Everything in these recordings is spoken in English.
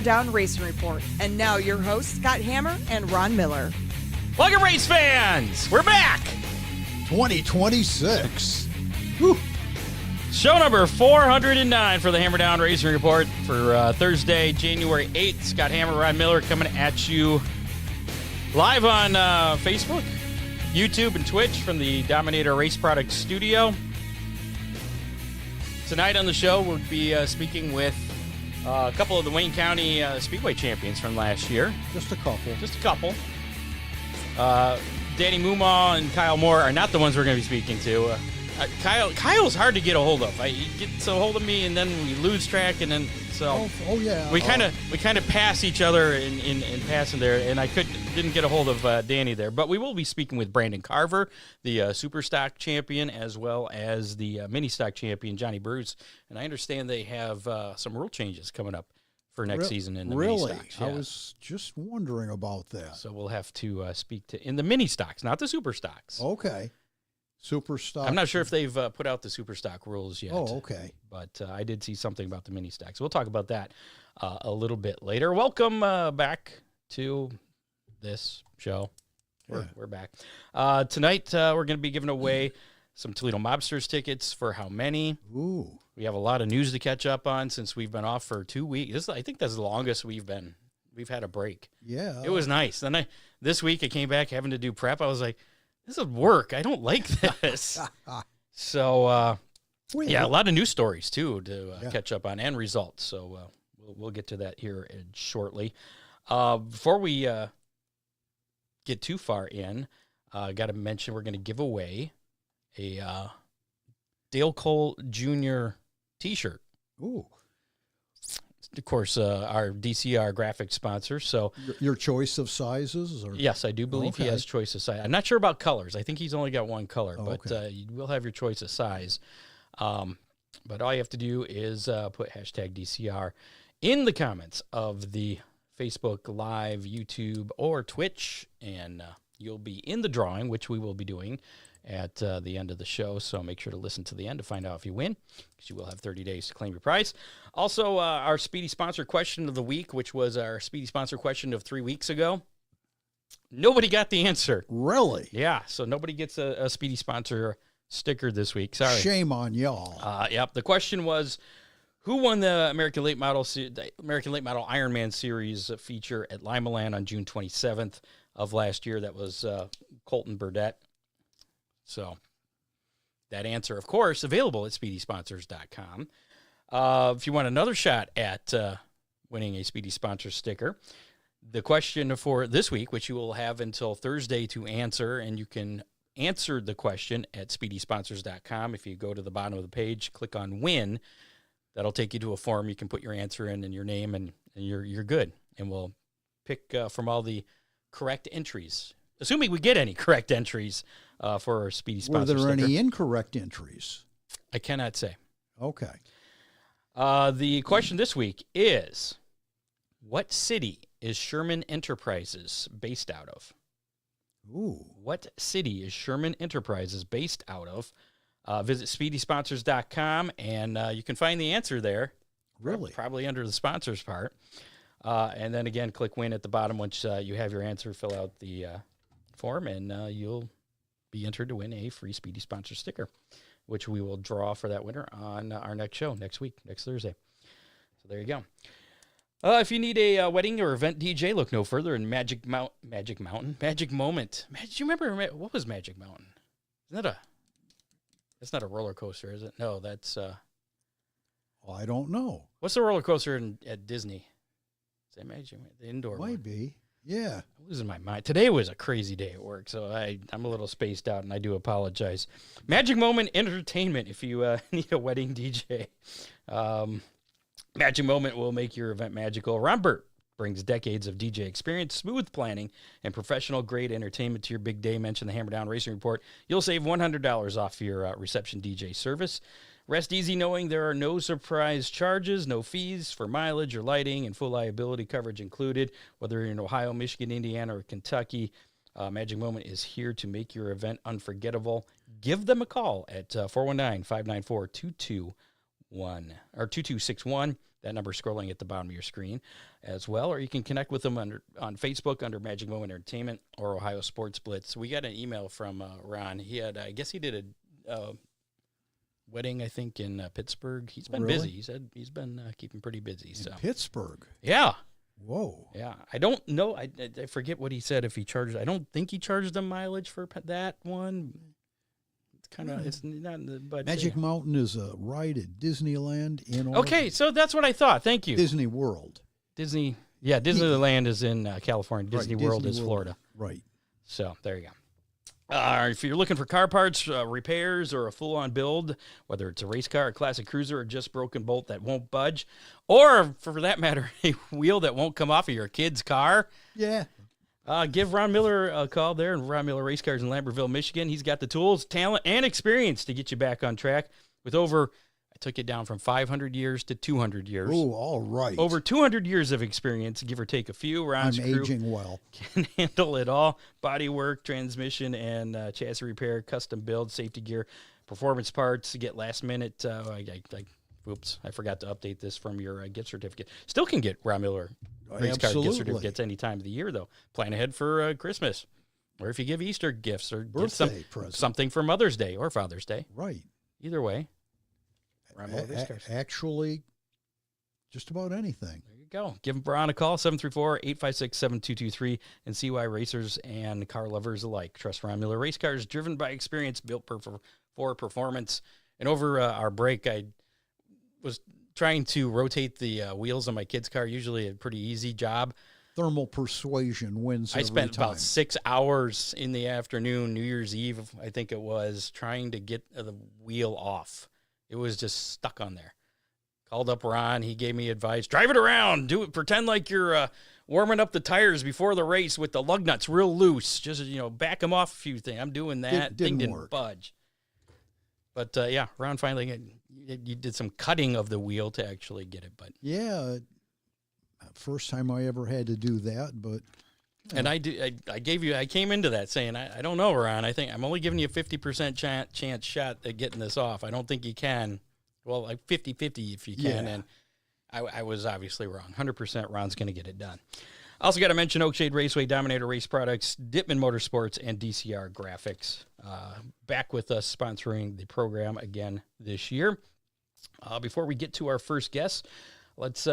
Hammer Down Racing Report. And now your hosts, Scott Hammer and Ron Miller. Welcome, race fans! We're back! 2026. Whew. Show number 409 for the Hammer Down Racing Report for Thursday, January 8th. Scott Hammer, Ron Miller coming at you live on Facebook, YouTube, and Twitch from the Dominator Race Products studio. Tonight on the show, we'll be speaking with a couple of the Wayne County Speedway champions from last year. Just a couple. Danny Mumaw and Kyle Moore are not the ones we're going to be speaking to. Kyle's hard to get a hold of. He gets a hold of me, and then we lose track, and then yeah. we kind of pass each other in passing there, and I didn't get a hold of Danny there. But we will be speaking with Brandon Craver, the super stock champion, as well as the mini stock champion Johnny Bruce. And I understand they have some rule changes coming up for next season in the mini stocks. Yeah. I was just wondering about that. So we'll have to speak to in the mini stocks, not the super stocks. Okay. Super stock. I'm not sure if they've put out the super stock rules yet. Oh, okay. But I did see something about the mini stocks. We'll talk about that a little bit later. Welcome back to this show. We're back. Tonight, we're going to be giving away some Toledo Mobsters tickets for how many? Ooh. We have a lot of news to catch up on since we've been off for 2 weeks. I think that's the longest we've had a break. Yeah. It was nice. Then this week I came back having to do prep. I was like, this is work. I don't like this. So, a lot of news stories, too, to catch up on and results. So, we'll get to that here shortly. Before we get too far in, got to mention we're going to give away a Dale Cole Jr. T-shirt. Ooh. Of course, our DCR graphic sponsor. So your choice of sizes? Or? Yes, I do believe he has choice of size. I'm not sure about colors. I think he's only got one color, but you will have your choice of size. But all you have to do is put hashtag DCR in the comments of the Facebook Live, YouTube, or Twitch, and you'll be in the drawing, which we will be doing at the end of the show, so make sure to listen to the end to find out if you win, because you will have 30 days to claim your prize. Also, our Speedy Sponsor question of the week, which was our Speedy Sponsor question of 3 weeks ago, nobody got the answer. Really? Yeah, so nobody gets a Speedy Sponsor sticker this week. Sorry. Shame on y'all. Yep, the question was, who won the American Late Model Ironman Series feature at Limaland on June 27th of last year? That was Colton Burdett. So that answer, of course, available at SpeedySponsors.com. If you want another shot at winning a Speedy Sponsor sticker, the question for this week, which you will have until Thursday to answer, and you can answer the question at SpeedySponsors.com. If you go to the bottom of the page, click on Win, that'll take you to a form. You can put your answer in and your name, and you're good. And we'll pick from all the correct entries, assuming we get any correct entries for our Speedy Sponsor sticker. Were there any incorrect entries? I cannot say. Okay. The question this week is, what city is Sherman Enterprises based out of? Ooh. What city is Sherman Enterprises based out of? Visit SpeedySponsors.com, and you can find the answer there. Really? Probably under the sponsors part. And then, again, click Win at the bottom. Once you have your answer, fill out the form, and you'll be entered to win a free Speedy Sponsor sticker, which we will draw for that winner on our next show next Thursday. So there you go. If you need a wedding or event DJ, look no further than Magic Moment. Do you remember what was Magic Mountain? That's not a roller coaster, is it? No, that's I don't know. What's the roller coaster at Disney? Is that Magic? The indoor one? Might be. Yeah. I'm losing my mind. Today was a crazy day at work, so I'm a little spaced out, and I do apologize. Magic Moment Entertainment, if you need a wedding DJ. Magic Moment will make your event magical. Ron Burt brings decades of DJ experience, smooth planning, and professional-grade entertainment to your big day. Mention the Hammer Down Racing Report. You'll save $100 off your reception DJ service. Rest easy knowing there are no surprise charges, no fees for mileage or lighting, and full liability coverage included. Whether you're in Ohio, Michigan, Indiana, or Kentucky, Magic Moment is here to make your event unforgettable. Give them a call at 419-594-2261. That number scrolling at the bottom of your screen as well. Or you can connect with them on Facebook under Magic Moment Entertainment or Ohio Sports Blitz. We got an email from Ron. He had, I guess he did a wedding, I think, in Pittsburgh. He's been busy. He said he's been keeping pretty busy. In Pittsburgh? Yeah. Whoa. Yeah. I don't know. I forget what he said if he charged. I don't think he charged them mileage for that one. It's kind of, it's not, but. Magic Mountain is a ride at Disneyland in Oregon. Okay, so that's what I thought. Thank you. Disney World. Disneyland is in California. Disney World is Florida. Right. So there you go. If you're looking for car parts, repairs, or a full-on build, whether it's a race car, a classic cruiser, or just broken bolt that won't budge, or for that matter, a wheel that won't come off of your kid's car, yeah, give Ron Miller a call there in Ron Miller Race Cars in Lambertville, Michigan. He's got the tools, talent, and experience to get you back on track with I took it down from 500 years to 200 years. Oh, all right. Over 200 years of experience, give or take a few. Ron's crew aging well. can handle it all. Body work, transmission, and chassis repair, custom build, safety gear, performance parts. Get last minute. Oops, I forgot to update this from your gift certificate. Still can get Ron Miller Race Car gift certificates any time of the year, though. Plan ahead for Christmas. Or if you give Easter gifts or something for Mother's Day or Father's Day. Right. Either way. Actually, just about anything. There you go. Give Ron a call, 734-856-7223, and see why racers and car lovers alike trust Ron Miller Race Cars, driven by experience, built for performance. And over our break, I was trying to rotate the wheels on my kid's car, usually a pretty easy job. Thermal persuasion wins every time. I spent about 6 hours in the afternoon, New Year's Eve, I think it was, trying to get the wheel off. It was just stuck on there. Called up Ron. He gave me advice. Drive it around. Do it. Pretend like you're warming up the tires before the race with the lug nuts real loose. Just, back them off a few things. I'm doing that. Didn't budge. But, Ron finally, you did some cutting of the wheel to actually get it. But yeah, first time I ever had to do that. But and I came into that saying, I don't know, Ron. I think I'm only giving you a 50% chance shot at getting this off. I don't think you can. Well, like 50-50 if you can. Yeah. And I was obviously wrong. 100% Ron's going to get it done. Also got to mention Oakshade Raceway, Dominator Race Products, Dittman Motorsports, and DCR Graphics. Back with us sponsoring the program again this year. Before we get to our first guest, let's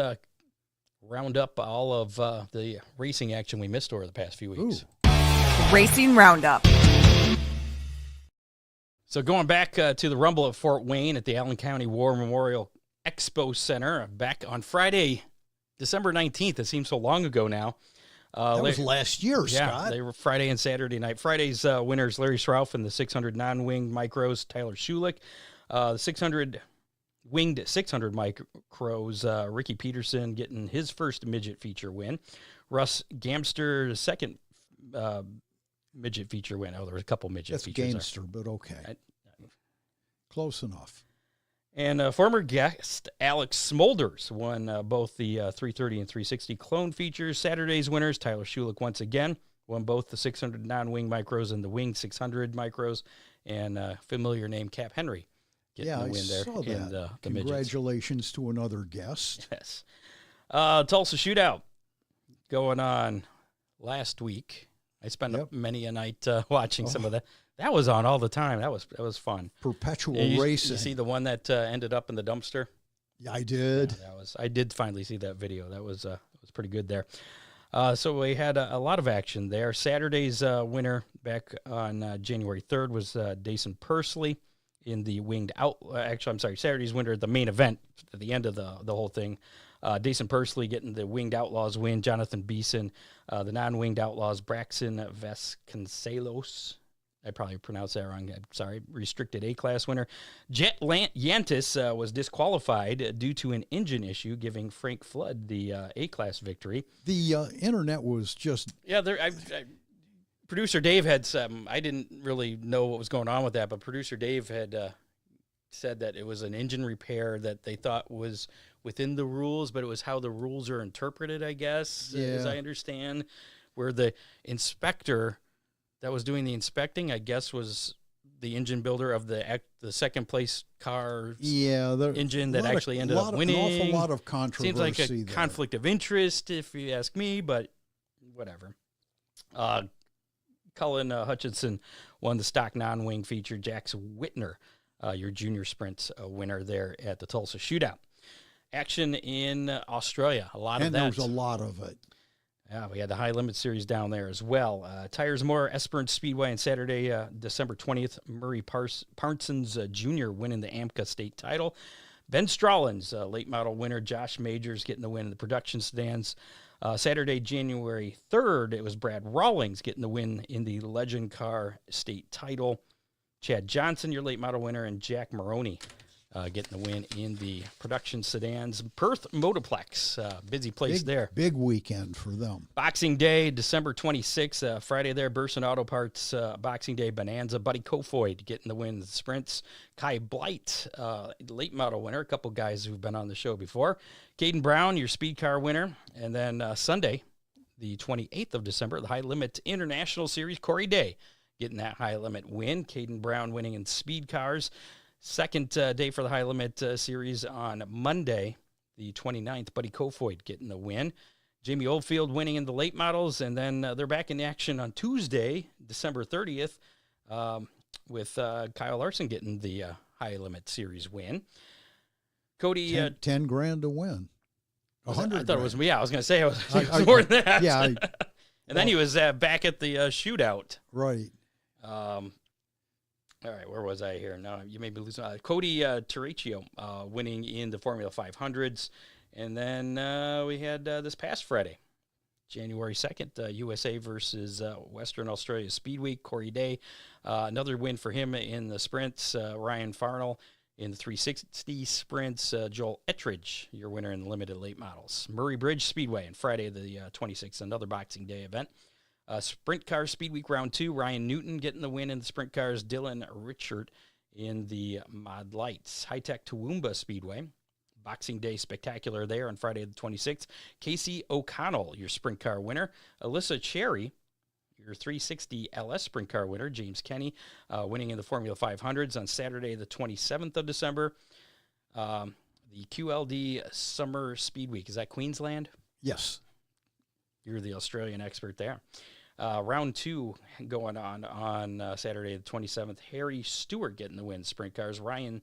round up all of the racing action we missed over the past few weeks. Racing Roundup. So going back to the Rumble at Fort Wayne at the Allen County War Memorial Expo Center, back on Friday, December 19th. It seems so long ago now. That was last year, Scott. Yeah, they were Friday and Saturday night. Friday's winners, Larry Schrauf in the 600 non-winged micros, Tyler Schulich. The 600 winged 600 micros, Ricky Peterson getting his first midget feature win. Russ Gamster, second midget feature win. Oh, there was a couple midget features. That's Gamster, but okay. Close enough. And former guest Alex Smolders won both the 330 and 360 clone features. Saturday's winners, Tyler Schulich once again, won both the 600 non-wing micros and the wing 600 micros. And familiar name Cap Henry getting the win there. Saw that. Congratulations to another guest. Yes. Tulsa Shootout going on last week. I spent many a night watching some of that. That was on all the time. That was fun. Perpetual racing. racing. You see the one that ended up in the dumpster? Yeah, I did. Yeah, I did finally see that video. That was pretty good there. So we had a lot of action there. Saturday's winner back on January 3rd was Dason Pursley in the winged out. Saturday's winner at the main event at the end of the whole thing. Dason Pursley getting the Winged Outlaws win. Jonathan Beeson, the non-Winged Outlaws, Braxton Vasconcelos. I probably pronounced that wrong. I'm sorry. Restricted A-class winner. Jet Yantis was disqualified due to an engine issue, giving Frank Flood the A-class victory. The internet was just... Yeah, producer Dave had some... I didn't really know what was going on with that, but producer Dave had said that it was an engine repair that they thought was within the rules, but it was how the rules are interpreted, I guess, as I understand, where the inspector that was doing the inspecting, I guess, was the engine builder of the second place car engine that actually ended up winning. An awful lot of controversy. Seems like a there. conflict of interest, if you ask me, but whatever. Cullen Hutchinson won the stock non-wing feature. Jax Whitner, your junior sprint winner there at the Tulsa Shootout. Action in Australia, a lot of that. And there's a lot of it. Yeah, we had the High Limit Series down there as well. Tires More Esperance Speedway on Saturday, December 20th. Murray Parsons Jr. winning the AMCA state title. Ben Strawlins, late model winner. Josh Majors getting the win in the production sedans. Saturday, January 3rd, it was Brad Rawlings getting the win in the Legend Car state title. Chad Johnson, your late model winner, and Jack Maroney getting the win in the production sedans. Perth Motorplex, busy place there. Big weekend for them. Boxing Day, December 26th, Friday there, Burson Auto Parts, Boxing Day Bonanza. Buddy Kofoid getting the win in the sprints. Kai Blight, late model winner. A couple guys who've been on the show before. Caden Brown, your speed car winner. And then Sunday, the 28th of December, the High Limit International Series, Corey Day getting that High Limit win. Caden Brown winning in speed cars. Second day for the High Limit Series on Monday, the 29th. Buddy Kofoid getting the win. Jamie Oldfield winning in the late models, and then they're back in action on Tuesday, December 30th, with Kyle Larson getting the High Limit Series win. Cody, 10 grand to win. 100. I thought it was, I was going to say it was more than that. Yeah. And then he was back at the shootout. Right. All right, where was I here? No, you may be losing. Cody Turicchio winning in the Formula 500s. And then we had this past Friday, January 2nd, USA versus Western Australia Speed Week. Corey Day, another win for him in the sprints. Ryan Farnell in the 360 sprints. Joel Ettridge, your winner in the limited late models. Murray Bridge Speedway on Friday the 26th, another Boxing Day event. Sprint Car Speed Week Round 2, Ryan Newton getting the win in the Sprint Cars, Dylan Richard in the Mod Lights. High Tech Toowoomba Speedway, Boxing Day Spectacular there on Friday the 26th. Casey O'Connell, your Sprint Car winner. Alyssa Cherry, your 360 LS Sprint Car winner. James Kenny winning in the Formula 500s on Saturday the 27th of December. The QLD Summer Speed Week, is that Queensland? Yes. You're the Australian expert there. Round 2 going on Saturday the 27th. Harry Stewart getting the win. Sprint cars. Riley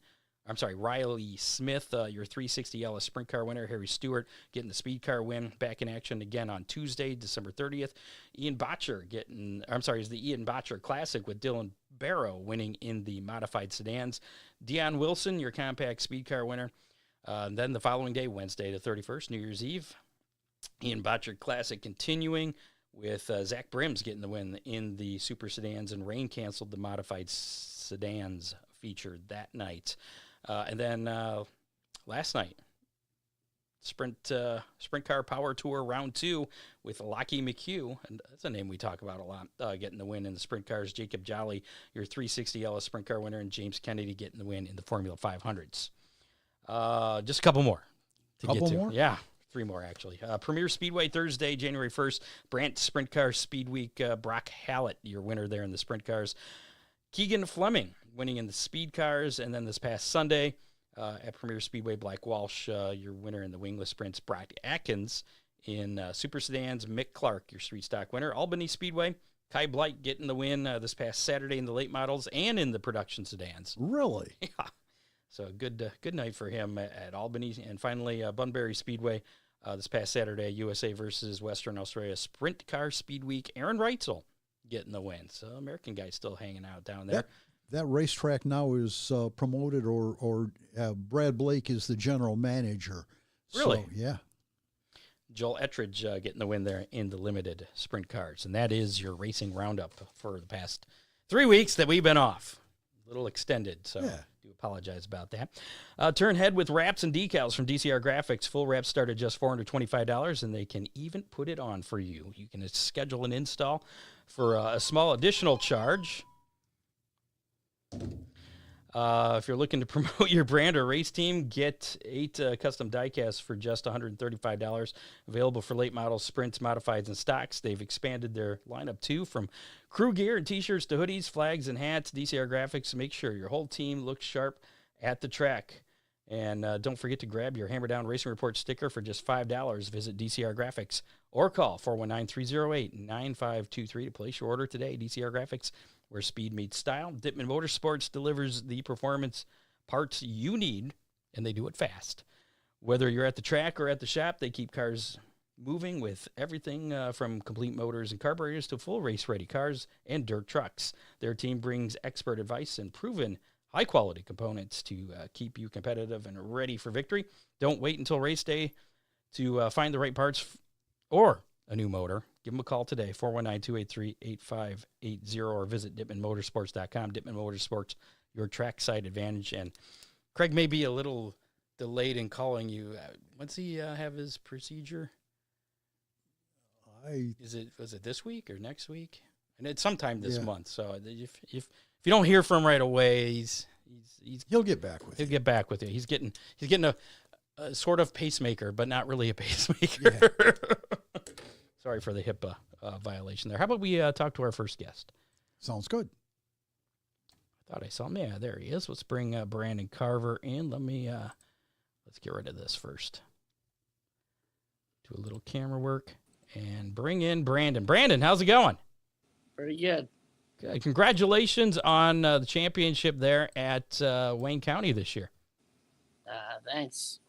Smith, your 360 LS Sprint Car winner. Harry Stewart getting the speed car win. Back in action again on Tuesday, December 30th. Is the Ian Botcher Classic with Dylan Barrow winning in the modified sedans. Dion Wilson, your compact speed car winner. Then the following day, Wednesday the 31st, New Year's Eve. Ian Botcher Classic continuing with Zach Brims getting the win in the super sedans, and rain canceled the modified sedans feature that night. And then last night, Sprint Car Power Tour Round 2 with Lockie McHugh, and that's a name we talk about a lot, getting the win in the Sprint Cars. Jacob Jolly, your 360 LS Sprint Car winner, and James Kennedy getting the win in the Formula 500s. Just a couple more to get to. More? Yeah. 3 more, actually. Premier Speedway Thursday, January 1st. Brant Sprint Car Speed Week. Brock Hallett, your winner there in the Sprint Cars. Keegan Fleming winning in the Speed Cars. And then this past Sunday at Premier Speedway, Black Walsh, your winner in the Wingless Sprints. Brock Atkins in Super Sedans. Mick Clark, your Street Stock winner. Albany Speedway. Kai Blight getting the win this past Saturday in the late models and in the production sedans. Really? Yeah. So good night for him at Albany. And finally, Bunbury Speedway. This past Saturday, USA versus Western Australia Sprint Car Speed Week. Aaron Reitzel getting the win. So American guy still hanging out down there. That racetrack now is promoted, or Brad Blake is the general manager. Really? So, yeah. Joel Ettridge getting the win there in the limited sprint cars. And that is your racing roundup for the past 3 weeks that we've been off. A little extended, so Yeah. do apologize about that. Turn head with wraps and decals from DCR Graphics. Full wraps start at just $425, and they can even put it on for you. You can schedule an install for a small additional charge. If you're looking to promote your brand or race team, get 8 custom diecasts for just $135. Available for late models, sprints, modifieds, and stocks. They've expanded their lineup too, from crew gear and t-shirts to hoodies, flags, and hats. DCR Graphics, make sure your whole team looks sharp at the track. And don't forget to grab your Hammer Down Racing Report sticker for just $5. Visit DCR Graphics or call 419-308-9523 to place your order today. DCR Graphics, where speed meets style. Dittman Motorsports delivers the performance parts you need, and they do it fast. Whether you're at the track or at the shop, they keep cars moving with everything from complete motors and carburetors to full race-ready cars and dirt trucks. Their team brings expert advice and proven high-quality components to keep you competitive and ready for victory. Don't wait until race day to find the right parts or a new motor. Give them a call today, 419-283-8580, or visit DittmanMotorsports.com. Dittman Motorsports, your trackside advantage. And Craig may be a little delayed in calling you. When's he have his procedure? Was it this week or next week? And it's sometime this month. So if you don't hear from him right away, he'll get back with you. He'll get back with you. He's getting a sort of pacemaker, but not really a pacemaker. Yeah. Sorry for the HIPAA violation there. How about we talk to our first guest? Sounds good. I thought I saw him. Yeah, there he is. Let's bring Brandon Craver in. Let's get rid of this first. Do a little camera work and bring in Brandon. Brandon, how's it going? Pretty good. Good. Congratulations on the championship there at Wayne County this year. Thanks.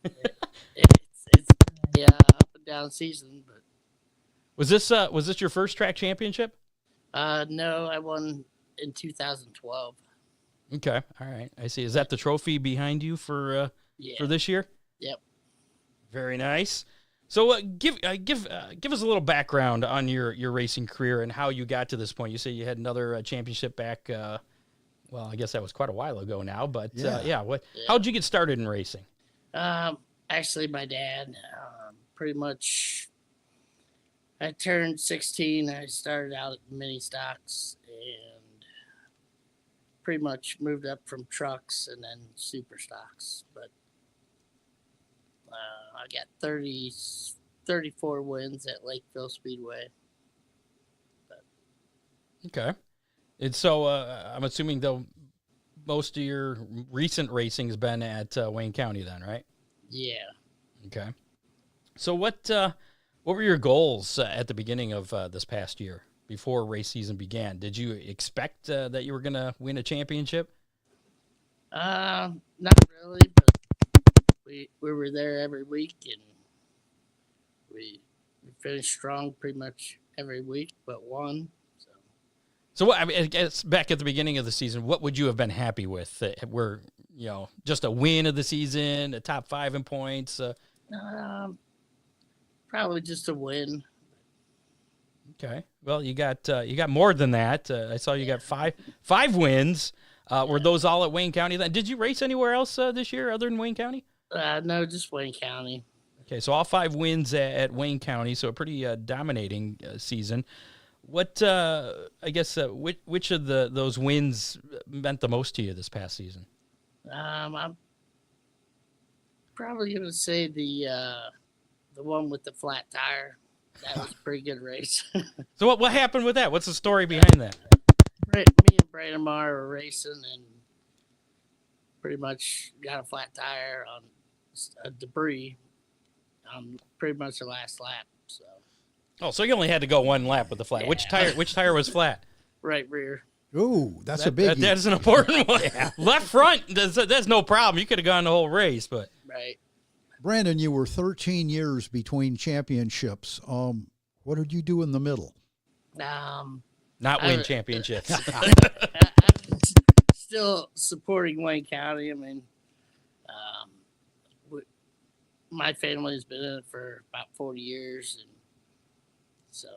It's a up and down season, but was this your first track championship? No, I won in 2012. Okay, all right, I see. Is that the trophy behind you for this year? Yep. Very nice. So give us a little background on your racing career and how you got to this point. You say you had another championship back. Well, I guess that was quite a while ago now. But how'd you get started in racing? Actually, my dad. Pretty much. I turned 16. I started out at mini stocks and pretty much moved up from trucks and then super stocks. But I got 34 wins at Lakeville Speedway. Okay. And so I'm assuming, though, most of your recent racing has been at Wayne County then, right? Yeah. Okay. So what were your goals at the beginning of this past year before race season began? Did you expect that you were going to win a championship? Not really, but we were there every week, and we finished strong pretty much every week but one. So what, I mean, I guess back at the beginning of the season, what would you have been happy with? Were just a win of the season, a top 5 in points? Probably just a win. Okay. Well, you got more than that. I saw you got five wins. Were those all at Wayne County then? Did you race anywhere else this year other than Wayne County? No, just Wayne County. Okay, so all 5 wins at Wayne County, so a pretty dominating season. What I guess which of those wins meant the most to you this past season? I'm probably gonna say the one with the flat tire. That was a pretty good race. So what happened with that? What's the story behind that? Me and Brandon were racing and pretty much got a flat tire on debris on pretty much the last lap. So. Oh, so you only had to go one lap with the flat. Yeah. Which tire was flat? Right rear. Ooh, that's a biggie. That is an important one. Yeah. Left front, that's no problem. You could have gone the whole race, but right. Brandon, you were 13 years between championships. What did you do in the middle? Not win championships. I'm still supporting Wayne County. I mean, my family has been in it for about 40 years, and so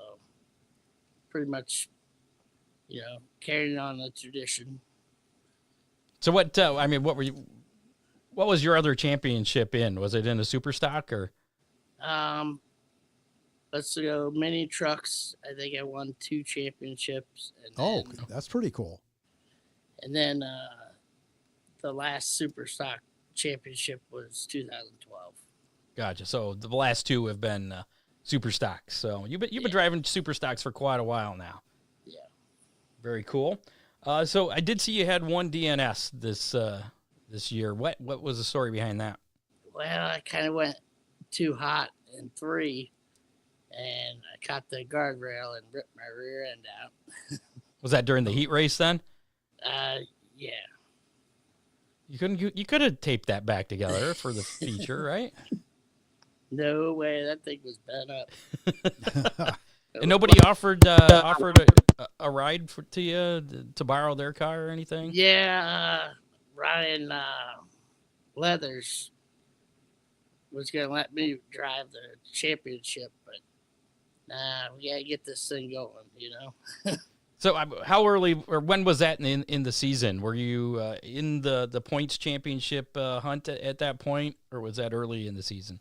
pretty much, carrying on the tradition. So what? What was your other championship in? Was it in a super stock or? Let's go mini trucks. I think I won 2 championships. And that's pretty cool. And then the last super stock championship was 2012. Gotcha. So the last two have been super stocks. So you've been driving super stocks for quite a while now. Yeah. Very cool. So I did see you had one DNS this year. What was the story behind that? Well, I kind of went too hot in 3, and I caught the guardrail and ripped my rear end out. Was that during the heat race then? Yeah. You could have taped that back together for the feature, right? No way, that thing was bent up. And nobody offered a ride to you to borrow their car or anything? Yeah, Ryan Leathers was going to let me drive the championship, but we got to get this thing going, you know? So how early or when was that in the season? Were you in the points championship hunt at that point, or was that early in the season?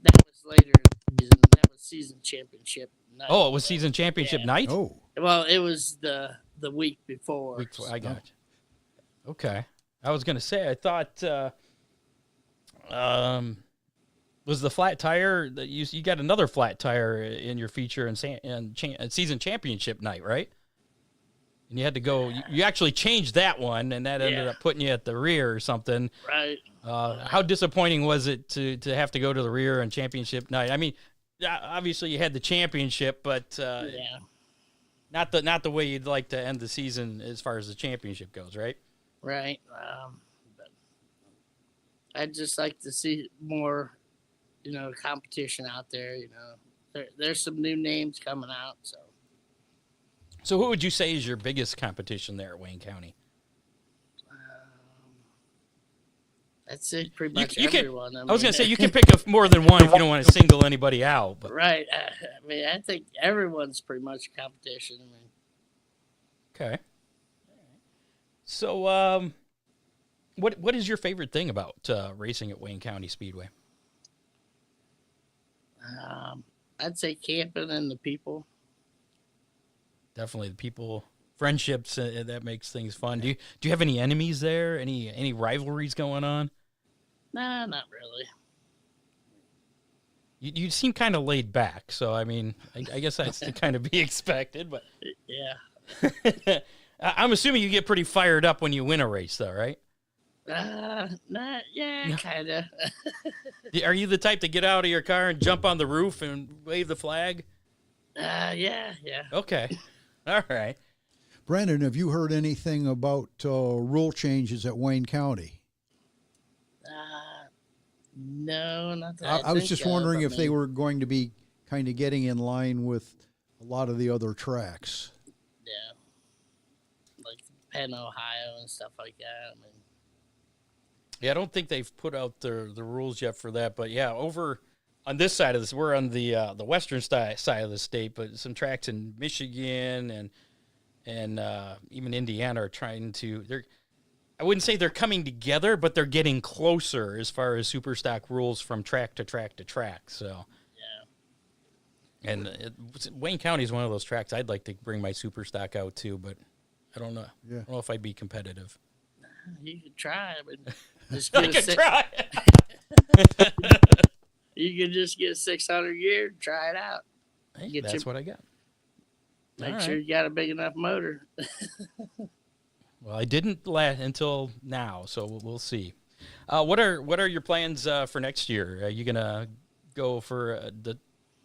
That was later in the season. That was season championship night. Oh, it was season championship night? Oh, Well, it was the week before. I got you. Okay. I was going to say, I thought, was the flat tire that you got another flat tire in your feature and season championship night, right? And you had to go, you actually changed that one, and that ended up putting you at the rear or something. Right. How disappointing was it to have to go to the rear on championship night? I mean, obviously you had the championship, but not the way you'd like to end the season as far as the championship goes, right? Right. But I'd just like to see more, competition out there. There's some new names coming out. So who would you say is your biggest competition there at Wayne County? I'd say pretty much You everyone. I was going to say, you can pick up more than one if you don't want to single anybody out. But. Right. I think everyone's pretty much a competition. Okay. So, what is your favorite thing about racing at Wayne County Speedway? I'd say camping and the people. Definitely the people, friendships, that makes things fun. Do you have any enemies there? Any rivalries going on? Nah, not really. You seem kind of laid back, so I mean, I guess that's to kind of be expected. But yeah, I'm assuming you get pretty fired up when you win a race, though, right? Kind of. Are you the type to get out of your car and jump on the roof and wave the flag? Yeah. Okay, all right. Brandon, have you heard anything about rule changes at Wayne County? No, not that I was just wondering if they were. were going to be kind of getting in line with a lot of the other tracks. Yeah, like Penn, Ohio, and stuff like that. Yeah, I don't think they've put out the rules yet for that, but yeah, over on this side of this, we're on the western side of the state, but some tracks in Michigan and even Indiana are trying to. I wouldn't say they're coming together, but they're getting closer as far as super stock rules from track to track to track. So, yeah. And Wayne County is one of those tracks I'd like to bring my super stock out to, but I don't know. Yeah. I don't know if I'd be competitive. You could try, but just I get could try. You could just get a 600 gear and try it out. Hey, that's what I got. Make sure you got a big enough motor. Well, I didn't until now, so we'll see. What are your plans for next year? Are you gonna go for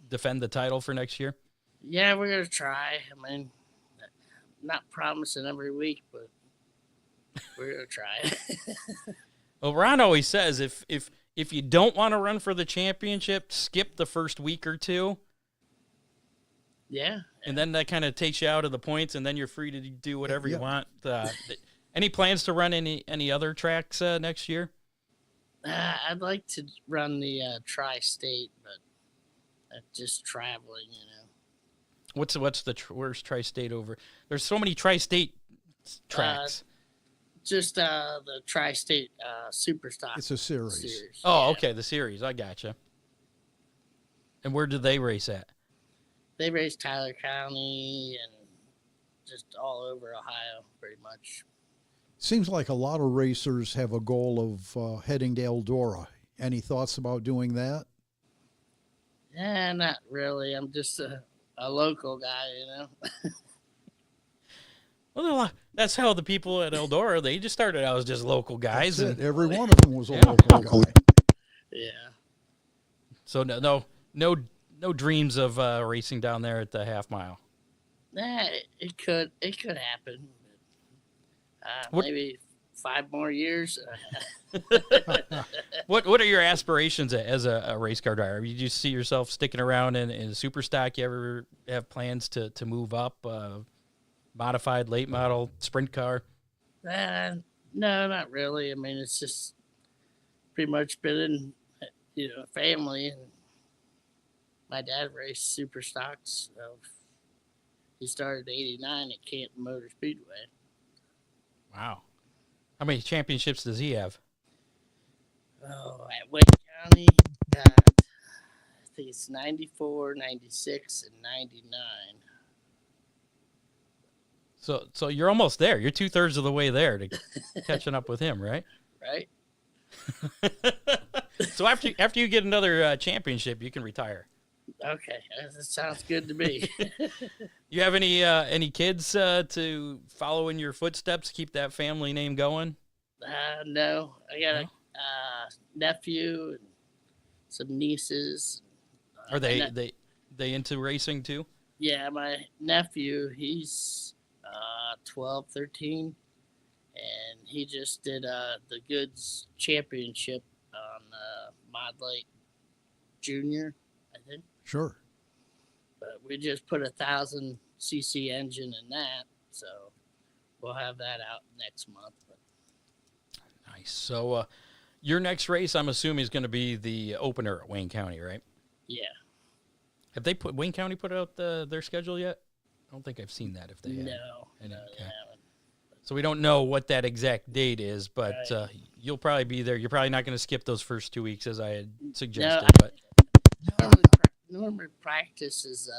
defend the title for next year? Yeah, we're gonna try. I mean, not promising every week, but we're gonna try. Well, Ron always says if you don't want to run for the championship, skip the first week or two. Yeah. And then that kind of takes you out of the points, and then you're free to do whatever you want. Any plans to run any other tracks next year? I'd like to run the tri-state, but just traveling, What's the worst tri-state over? There's so many tri-state tracks. Just the tri-state Superstock. It's a series. Oh, okay, the series. I gotcha. And where do they race at? They race Tyler County and just all over Ohio, pretty much. Seems like a lot of racers have a goal of heading to Eldora. Any thoughts about doing that? Yeah, not really. I'm just a local guy, you know. Well, that's how the people at Eldora, they just started out as just local guys. That's And it. Every one of them was a local guy. Yeah. so no dreams of racing down there at the half mile. Nah, it could happen. What- Maybe 5 more years. What are your aspirations as a race car driver? You just see yourself sticking around in super stock? You ever have plans to move up, modified, late model, sprint car? No, not really. I mean, it's just pretty much been in, family. And my dad raced super stocks. So he started in '89 at Canton Motor Speedway. Wow. How many championships does he have? Oh, at Wayne County, I think it's 94, 96, and 99. So you're almost there. You're 2/3 of the way there to catching up with him, right? Right? So after you get another championship, you can retire. Okay, that sounds good to me. You have any kids to follow in your footsteps, keep that family name going? No, I got a nephew and some nieces. Are they into racing too? Yeah, my nephew, he's 12, 13, and he just did the Goods Championship on Mod Lake Junior, I think. Sure. But we just put 1,000cc engine in that, so we'll have that out next month. But Nice. So your next race, I'm assuming, is going to be the opener at Wayne County, right? yeah, Have Wayne County put out their schedule yet? I don't think I've seen that. If they have. no, They they okay. haven't. So we don't know what that exact date is, but Right. you'll probably be there. You're probably not going to skip those first 2 weeks as I had suggested. No, But Normally practice is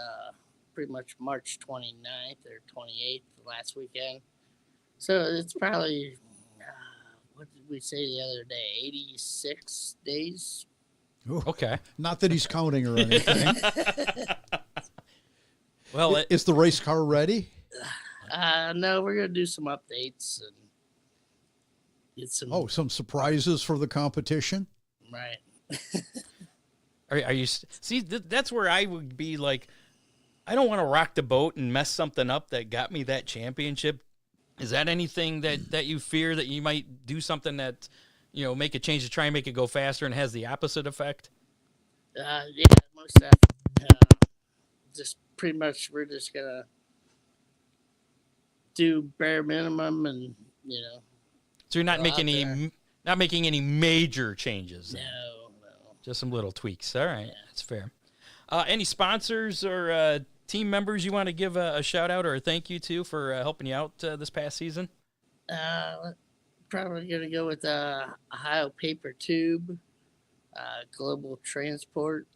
pretty much March 29th or 28th, last weekend. So it's probably, what did we say the other day, 86 days? Ooh, okay. not that he's counting or anything. Well, Is the race car ready? No, we're going to do some updates and get some. Oh, some surprises for the competition? Right. are you see? That's where I would be like, I don't want to rock the boat and mess something up that got me that championship. Is that anything that you fear that you might do something that, make a change to try and make it go faster and has the opposite effect? Yeah, most definitely. Just pretty much, we're just going to do bare minimum and, So you're not Go making out any major changes. Then. no. Just some little tweaks. All right, that's fair. Any sponsors or team members you want to give a shout out or a thank you to for helping you out this past season? Probably going to go with Ohio Paper Tube, Global Transport,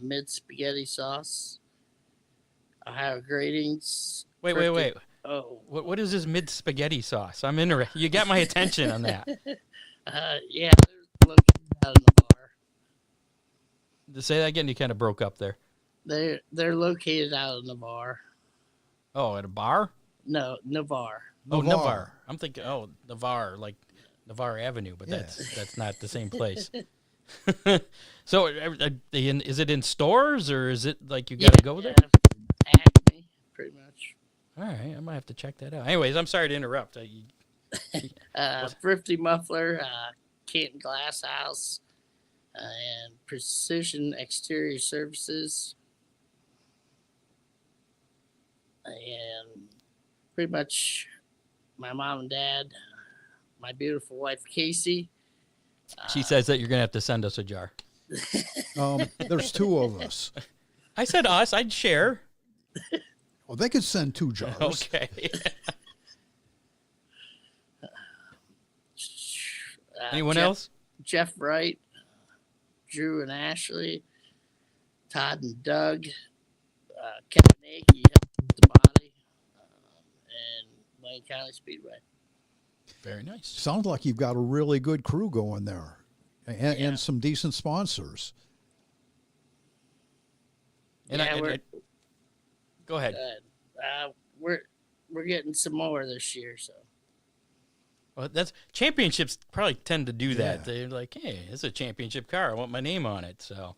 Mid Spaghetti Sauce, Ohio Gratings. Wait. Oh, What is this mid spaghetti sauce? I'm interested. You got my attention on that. yeah, they're located out in the bar. To say that again, you kind of broke up there. They're located out in the bar. Oh, at a bar? No, Navarre. Oh, Navarre. Navarre. I'm thinking, Navarre, like Navarre Avenue, but Yeah. that's not the same place. So, is it in stores or is it like you got to go there? Acme, pretty much. All right, I might have to check that out. Anyways, I'm sorry to interrupt. Thrifty Muffler, Canton Glass House, and Precision Exterior Services. And pretty much my mom and dad, my beautiful wife, Casey. She says that you're going to have to send us a jar. There's two of us. I said us. I'd share. Oh, they could send 2 jars. Okay. Anyone else? Jeff Wright, Drew and Ashley, Todd and Doug, Kevin Akey, the body, and Wayne County Speedway. Very nice. Sounds like you've got a really good crew going there, and some decent sponsors. And go ahead. We're getting some more this year, so. Well, that's championships probably tend to do that. Yeah. They're like, hey, it's a championship car. I want my name on it. So,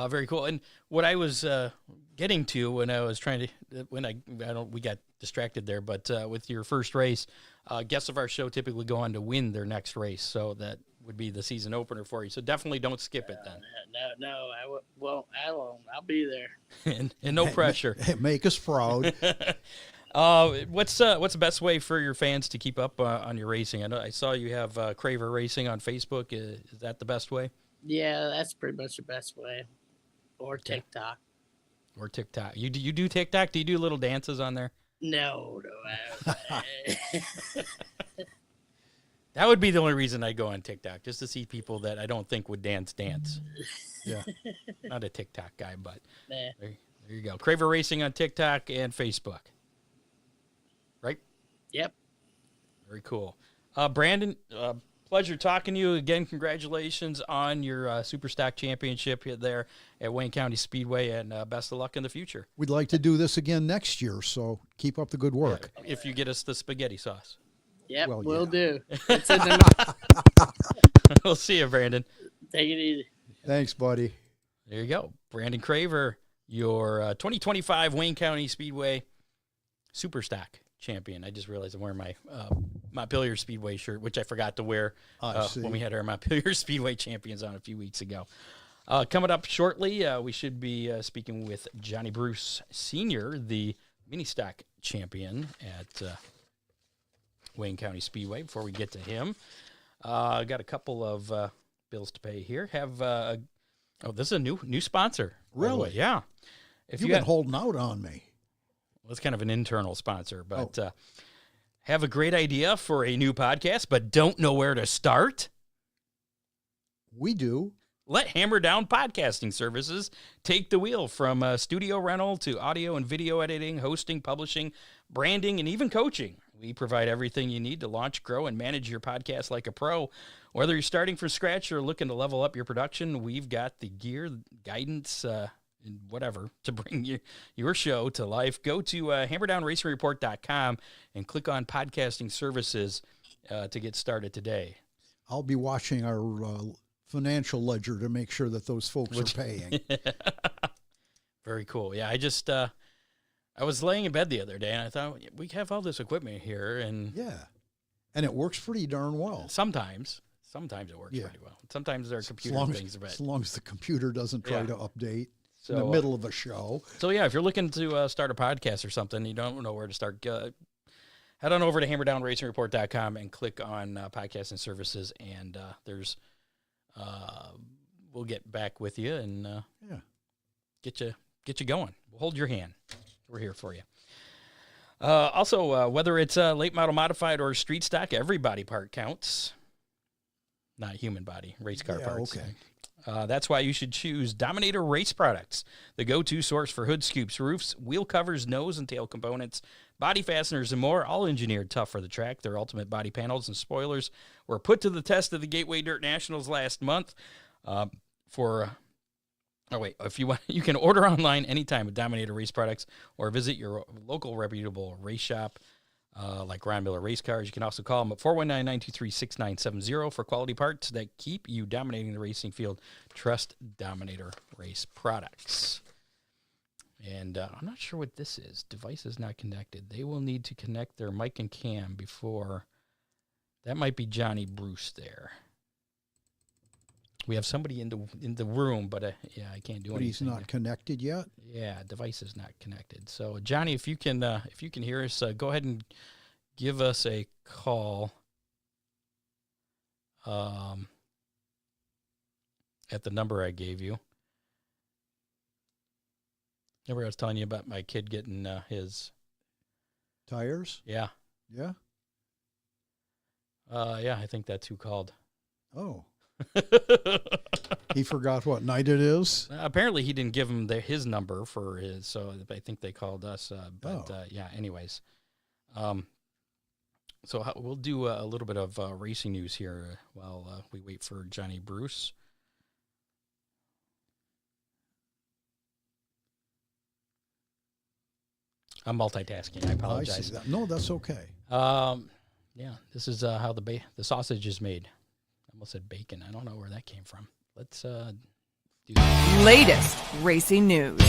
very cool. And what I was getting to when I was trying to, we got distracted there, but with your first race, guests of our show typically go on to win their next race. So that would be the season opener for you. So definitely don't skip it then. No, I won't. I'll be there. and no pressure. Make us proud. What's the best way for your fans to keep up on your racing? I saw you have Craver Racing on Facebook. Is that the best way? Yeah, that's pretty much the best way. Or TikTok. Or TikTok. You do TikTok? Do you do little dances on there? No. That would be the only reason I go on TikTok, just to see people that I don't think would dance. Yeah. Not a TikTok guy, but Nah. there you go. Craver Racing on TikTok and Facebook. Right? Yep. Very cool. Brandon, pleasure talking to you again. Congratulations on your Super Stock Championship there at Wayne County Speedway, and best of luck in the future. We'd like to do this again next year, so keep up the good work. If you get us the spaghetti sauce. Yep, Well, will yeah. do. It's in the We'll see you, Brandon. Take it easy. Thanks, buddy. There you go. Brandon Craver, your 2025 Wayne County Speedway Super Stock champion. I just realized I'm wearing my Montpelier Speedway shirt, which I forgot to wear when we had our Montpelier Speedway champions on a few weeks ago. Coming up shortly, we should be speaking with Johnny Bruce Sr., the mini stock champion at Wayne County Speedway. Before we get to him, I got a couple of bills to pay here. This is a new sponsor. Really? Yeah. If You've been holding out on me. Well, it's kind of an internal sponsor, but have a great idea for a new podcast, but don't know where to start? We do. Let Hammer Down Podcasting Services take the wheel from studio rental to audio and video editing, hosting, publishing, branding, and even coaching. We provide everything you need to launch, grow, and manage your podcast like a pro. Whether you're starting from scratch or looking to level up your production, we've got the gear, guidance, and whatever to bring your show to life. Go to hammerdownracingreport.com and click on Podcasting Services to get started today. I'll be watching our financial ledger to make sure that those folks are paying. Very cool. Yeah, I was laying in bed the other day, and I thought, we have all this equipment here, and Yeah. And it works pretty darn well. sometimes it works pretty well. Sometimes there are computer things, but As long as the computer doesn't try to update in the So, middle of a show. So yeah, if you're looking to start a podcast or something, you don't know where to start, head on over to hammerdownracingreport.com and click on podcasting services, and we'll get back with you and get you going. We'll hold your hand. We're here for you. Also, whether it's late model modified or street stock, every body part counts. Not human body, race car parts. Okay. That's why you should choose Dominator Race Products, the go-to source for hood scoops, roofs, wheel covers, nose and tail components, body fasteners, and more, all engineered tough for the track. Their ultimate body panels and spoilers were put to the test of the Gateway Dirt Nationals last month. If you want, you can order online anytime with Dominator Race Products or visit your local reputable race shop like Ron Miller Race Cars. You can also call them at 419-923-6970 for quality parts that keep you dominating the racing field. Trust Dominator Race Products. And I'm not sure what this is. Device is not connected. They will need to connect their mic and cam before. That might be Johnny Bruce there. We have somebody in the room, but I can't do anything. But he's not connected yet? Yeah, device is not connected. So, Johnny, if you can hear us, go ahead and give us a call at the number I gave you. Remember I was telling you about my kid getting his Tires? Yeah. Yeah? Yeah, I think that's who called. Oh. He forgot what night it is? Apparently he didn't give him his number for his, so I think they called us. Yeah, anyways. So we'll do a little bit of racing news here while we wait for Johnny Bruce. I'm multitasking. I apologize. I see that. No, that's okay. Yeah, this is how the sausage is made. I almost said bacon. I don't know where that came from. Let's do that. Latest racing news.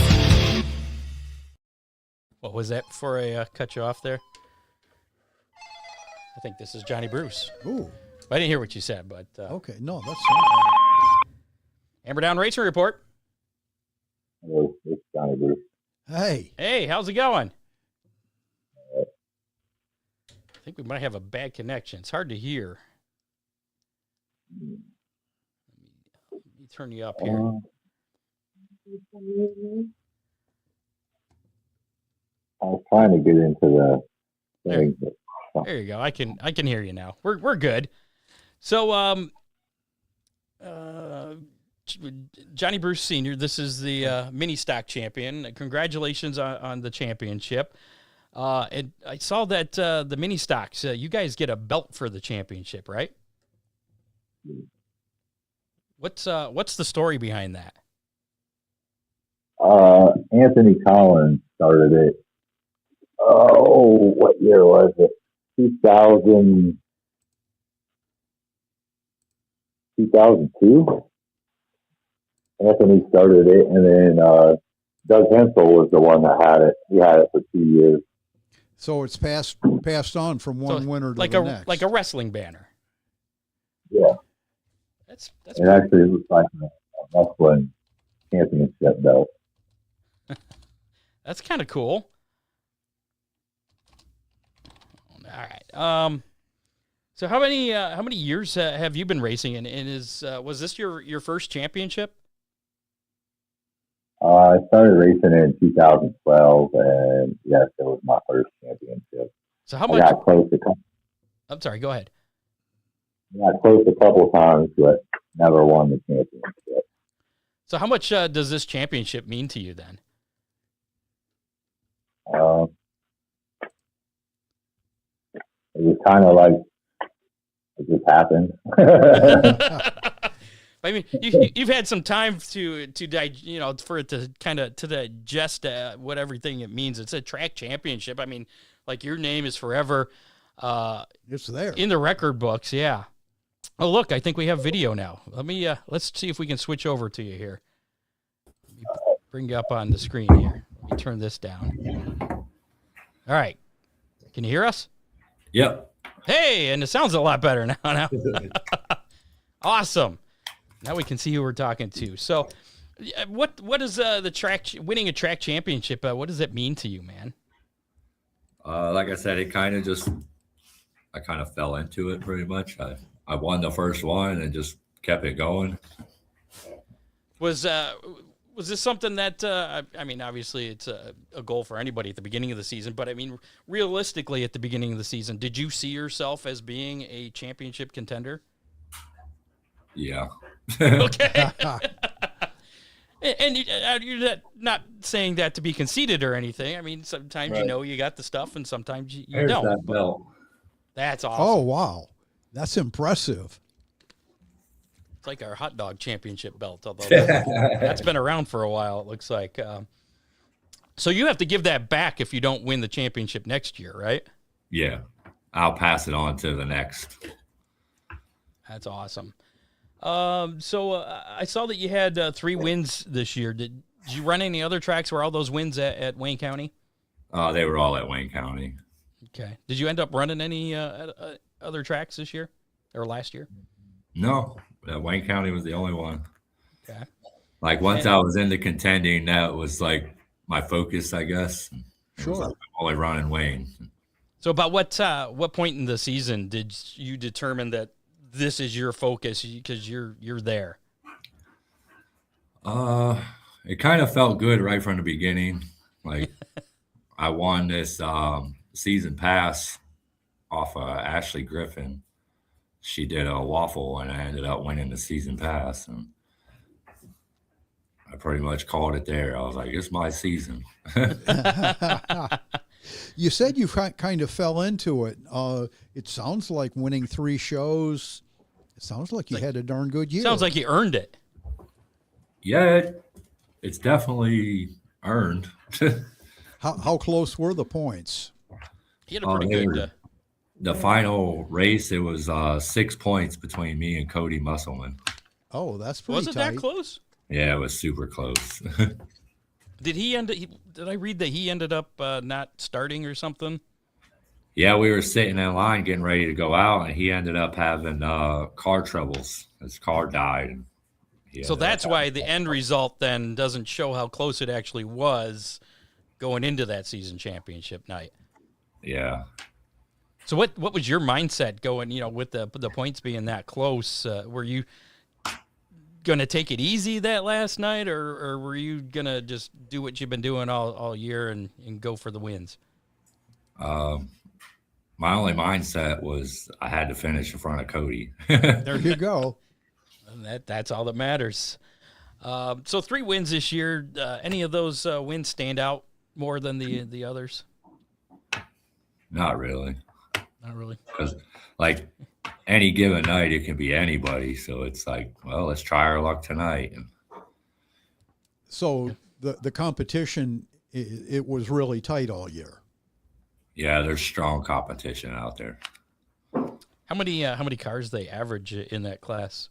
What was that before I cut you off there? I think this is Johnny Bruce. Ooh. I didn't hear what you said, but Okay, no, that's fine. Hammer Down Racing Report. Hello, it's Johnny Bruce. Hey, how's it going? I think we might have a bad connection. It's hard to hear. Let me turn you up here. I was trying to get into the thing. There you go. I can hear you now. We're good. So Johnny Bruce Sr., this is the mini stock champion. Congratulations on the championship. And I saw that the mini stocks, you guys get a belt for the championship, right? What's the story behind that? Anthony Collins started it. Oh, what year was it? 2002? Anthony started it, and then Doug Hensel was the one that had it. He had it for 2 years. So it's passed on from one winner to like the next. like a wrestling banner. Yeah. That's And actually, it was like a wrestling championship belt. That's kind of cool. All right. So how many years have you been racing? And was this your first championship? I started racing in 2012, and yes, it was my first championship. So how I much? got close a couple. I'm sorry. Go ahead. I got close a couple times, but never won the championship. So how much does this championship mean to you then? It was kind of like it just happened. I mean, you've had some time to for it to kind of to digest what everything it means. It's a track championship. I mean, like your name is forever. It's there in the record books. Yeah. Oh, look, I think we have video now. Let's see if we can switch over to you here. Let me bring you up on the screen here. Let me turn this down. All right. Can you hear us? Yep. Hey, and it sounds a lot better now. Awesome. Now we can see who we're talking to. So, what is the track winning a track championship? What does that mean to you, man? Like I said, I kind of fell into it pretty much. I won the first one and just kept it going. Was this something that I mean, obviously it's a goal for anybody at the beginning of the season, but I mean, realistically, at the beginning of the season, did you see yourself as being a championship contender? Yeah. Okay. And you're not saying that to be conceited or anything. I mean, sometimes right. You know you got the stuff, and sometimes you There's don't. that belt. That's awesome. Oh, wow. That's impressive. It's like our hot dog championship belt, although that's been around for a while, it looks like. So you have to give that back if you don't win the championship next year, right? Yeah. I'll pass it on to the next. That's awesome. So I saw that you had 3 wins this year. Did you run any other tracks? Were all those wins at Wayne County? They were all at Wayne County. Okay. Did you end up running any other tracks this year or last year? No. Wayne County was the only one. Okay. Like once I was into contending, that was like my focus, I guess. Sure. Like I'm only running Wayne. So about what point in the season did you determine that this is your focus because you're there? It kind of felt good right from the beginning. Like I won this season pass off Ashley Griffin. She did a waffle, and I ended up winning the season pass. And I pretty much called it there. I was like, "It's my season." You said you kind of fell into it. It sounds like winning 3 shows. It sounds like you had a darn good year. Sounds like you earned it. Yeah, it's definitely earned. How close were the points? He had a pretty good. The final race, it was 6 points between me and Cody Musselman. Oh, that's pretty Was it tight. that close? Yeah, it was super close. Did I read that he ended up not starting or something? Yeah, we were sitting in line getting ready to go out, and he ended up having car troubles. His car died. And so that's why the end result then doesn't show how close it actually was going into that season championship night. Yeah. So what was your mindset going, with the points being that close? Were you going to take it easy that last night, or were you going to just do what you've been doing all year and go for the wins? My only mindset was I had to finish in front of Cody. There you go. And that's all that matters. So 3 wins this year. Any of those wins stand out more than the others? Not really. Not really. Because, like, any given night, it can be anybody. So it's like, well, let's try our luck tonight. So the competition, it was really tight all year. Yeah, there's strong competition out there. How many cars they average in that class?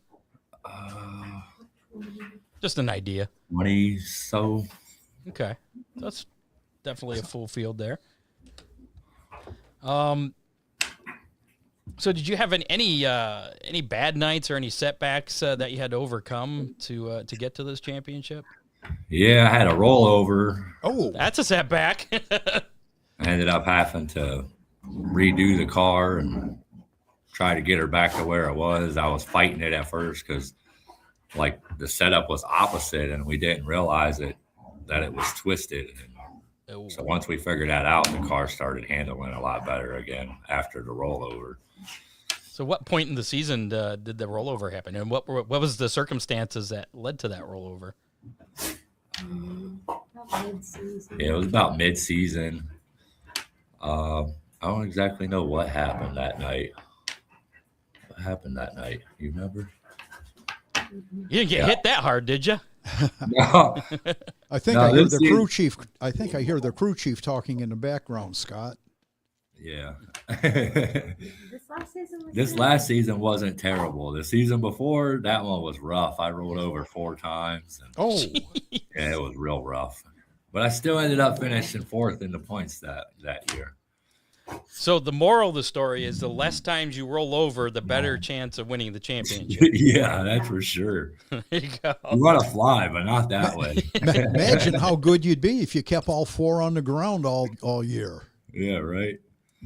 Just an idea. 20 so. Okay, that's definitely a full field there. So did you have any bad nights or any setbacks that you had to overcome to get to this championship? Yeah, I had a rollover. Oh, That's a setback. I ended up having to redo the car and try to get her back to where it was. I was fighting it at first because, like, the setup was opposite, and we didn't realize that it was twisted. And so once we figured that out, the car started handling a lot better again after the rollover. So what point in the season did the rollover happen, and what was the circumstances that led to that rollover? Yeah, it was about mid-season. I don't exactly know what happened that night. What happened that night? You remember? You didn't get hit that hard, did you? No. I think I hear the crew chief. I think I hear the crew chief talking in the background, Scott. Yeah. This last season wasn't terrible. The season before, that one was rough. I rolled over 4 times. And, Oh, yeah, it was real rough. But I still ended up finishing 4th in the points that year. So the moral of the story is the less times you roll over, the better chance of winning the championship. Yeah, that's for sure. There you go. You want to fly, but not that way. imagine how good you'd be if you kept all 4 on the ground all year. Yeah, right.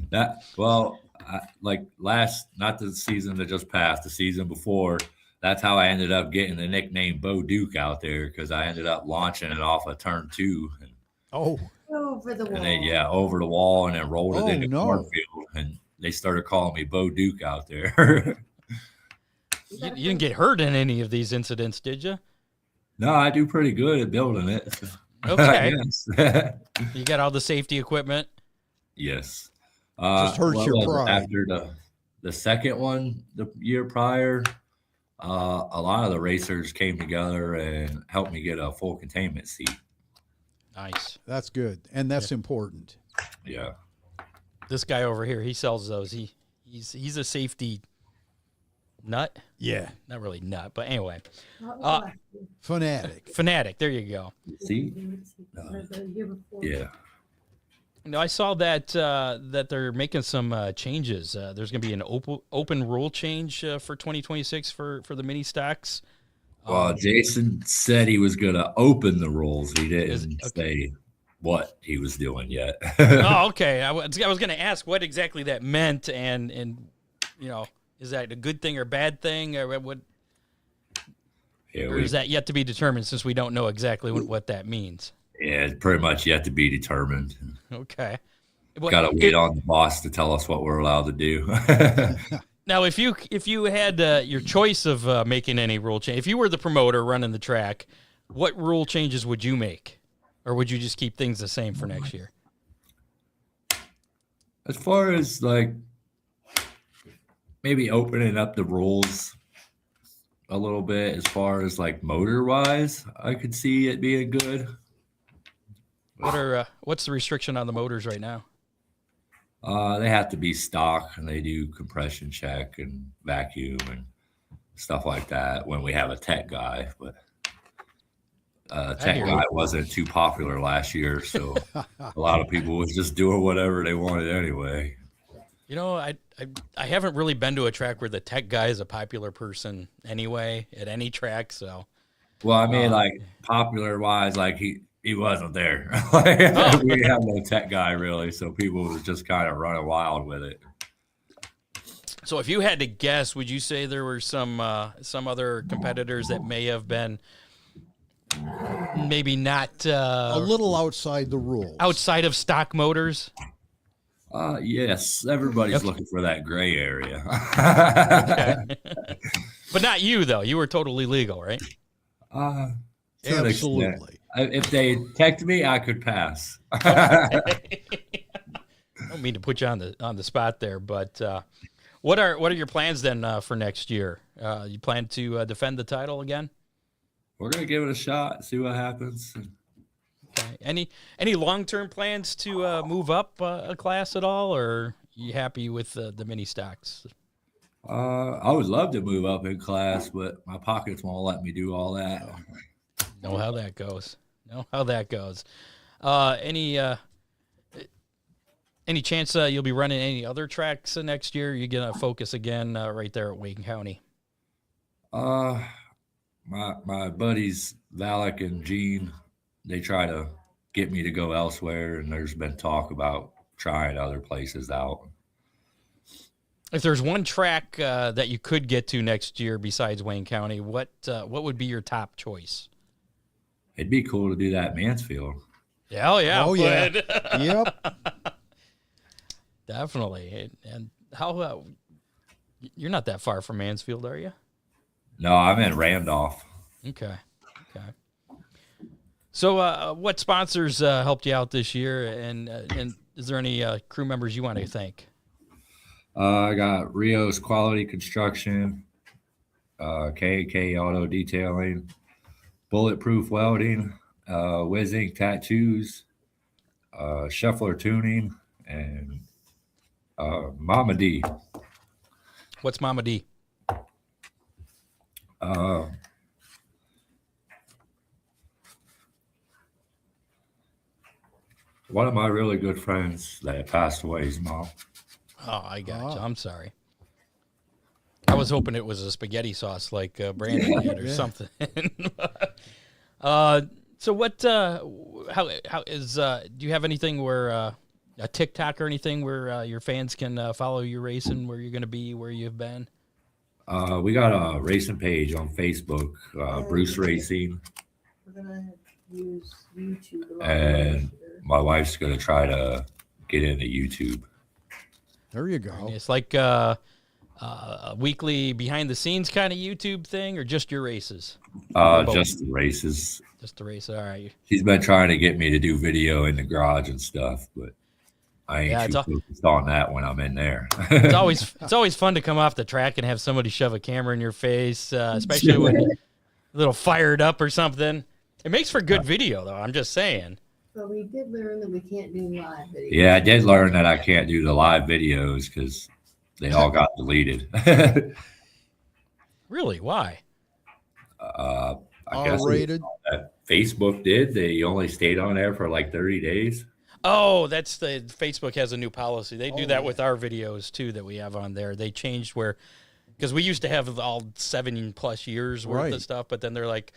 Not the season that just passed, the season before. That's how I ended up getting the nickname Bo Duke out there, because I ended up launching it off of turn 2. Oh, over the wall. And then, over the wall, and then rolled it in the no. cornfield. And they started calling me Bo Duke out there. You didn't get hurt in any of these incidents, did you? No, I do pretty good at building it. Okay. Yes. You got all the safety equipment? Yes. Just hurts your pride. After the second one, the year prior, a lot of the racers came together and helped me get a full containment seat. Nice. That's good, and that's important. Yeah. This guy over here, he sells those. He's a safety nut. Yeah, Not really nut, but anyway. fanatic. Fanatic. There you go. See? Yeah. No, I saw that that they're making some changes. There's going to be an open rule change for 2026 for the mini stocks. Well, Jason said he was going to open the rules. He didn't say what he was doing yet. Oh, okay. I was going to ask what exactly that meant, and is that a good thing or bad thing, or what? Yeah, or is that yet to be determined, since we don't know exactly what that means? Yeah, it's pretty much yet to be determined. Okay. Got to wait on the boss to tell us what we're allowed to do. Now, if you had your choice of making any rule change, if you were the promoter running the track, what rule changes would you make, or would you just keep things the same for next year? As far as like maybe opening up the rules a little bit, as far as like motor wise, I could see it being good. What's the restriction on the motors right now? They have to be stock, and they do compression check and vacuum and stuff like that when we have a tech guy. But tech guy wasn't too popular last year, so a lot of people was just doing whatever they wanted anyway. You know, I haven't really been to a track where the tech guy is a popular person anyway at any track. So, well, I mean, like popular wise, like he wasn't there. We have no tech guy really, so people was just kind of running wild with it. So, if you had to guess, would you say there were some other competitors that may have been maybe not a little outside the rules, outside of stock motors? Yes, everybody's looking for that gray area. Okay. But not you, though. You were totally legal, right? Absolutely. If they teched me, I could pass. I don't mean to put you on the spot there, but what are your plans then for next year? You plan to defend the title again? We're gonna give it a shot, see what happens. Okay. Any long-term plans to move up a class at all, or are you happy with the mini stocks? I would love to move up in class, but my pockets won't let me do all that. Know how that goes. Any chance you'll be running any other tracks next year? You're gonna focus again right there at Wayne County? My buddies Valak and Gene, they try to get me to go elsewhere, and there's been talk about trying other places out. If there's one track that you could get to next year besides Wayne County, what would be your top choice? It'd be cool to do that Mansfield. Yeah, Oh yeah. Yep. Definitely. And how you're not that far from Mansfield, are you? No, I'm in Randolph. Okay. So, what sponsors helped you out this year, and is there any crew members you want to thank? I got Rio's Quality Construction, K&K Auto Detailing, Bulletproof Welding, Whizzing Tattoos, Shuffler Tuning, and Mama D. What's Mama D? One of my really good friends that passed away, his mom. Oh, I got you. I'm sorry. I was hoping it was a spaghetti sauce like Brandon had or something. So what? How is? Do you have anything where a TikTok or anything where your fans can follow you racing, where you're going to be, where you've been? We got a racing page on Facebook, Bruce Racing. We're gonna use YouTube a lot and my wife's gonna try to get into YouTube. There you go. It's like a weekly behind the scenes kind of YouTube thing, or just your races? Just the races. Just the race. All right. She's been trying to get me to do video in the garage and stuff, but I ain't too focused on that when I'm in there. It's always fun to come off the track and have somebody shove a camera in your face, especially when you're a little fired up or something. It makes for good video, though. I'm just saying. But we did learn that we can't do live videos. Yeah, I did learn that I can't do the live videos because they all got deleted. Really? Why? I guess R-rated. Facebook did. They only stayed on there for like 30 days. Oh, that's Facebook has a new policy. They do that with our videos too that we have on there. They changed because we used to have all 7+ years worth of stuff, but then they're like,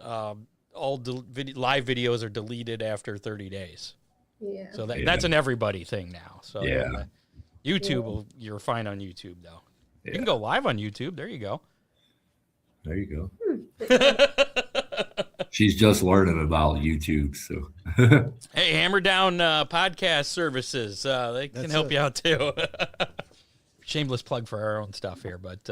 all live videos are deleted after 30 days. Yeah. So that's an everybody thing now. So Yeah. YouTube, you're fine on YouTube though. Yeah. You can go live on YouTube. There you go. There you go. She's just learning about YouTube, so. Hey, Hammer Down podcast services. They can help you out too. Shameless plug for our own stuff here, but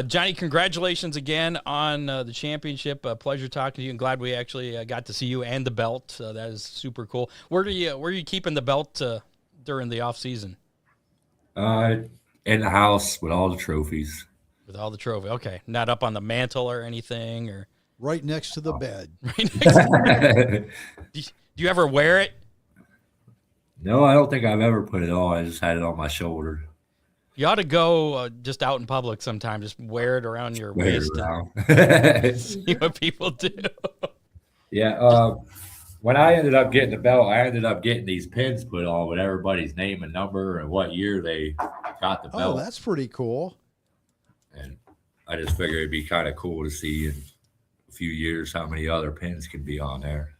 Johnny, congratulations again on the championship. Pleasure talking to you, and glad we actually got to see you and the belt. That is super cool. Where are you keeping the belt during the off season? In the house with all the trophies. With all the trophy. Okay. Not up on the mantle or anything, or Right next to the bed. right next to do you ever wear it? No, I don't think I've ever put it on. I just had it on my shoulder. You ought to go just out in public sometime. Just wear it around your Wear it waist around. and see what people do. Yeah. When I ended up getting the belt, I ended up getting these pins put on with everybody's name and number and what year they got the belt. Oh, that's pretty cool. And I just figured it'd be kind of cool to see in a few years how many other pins can be on there.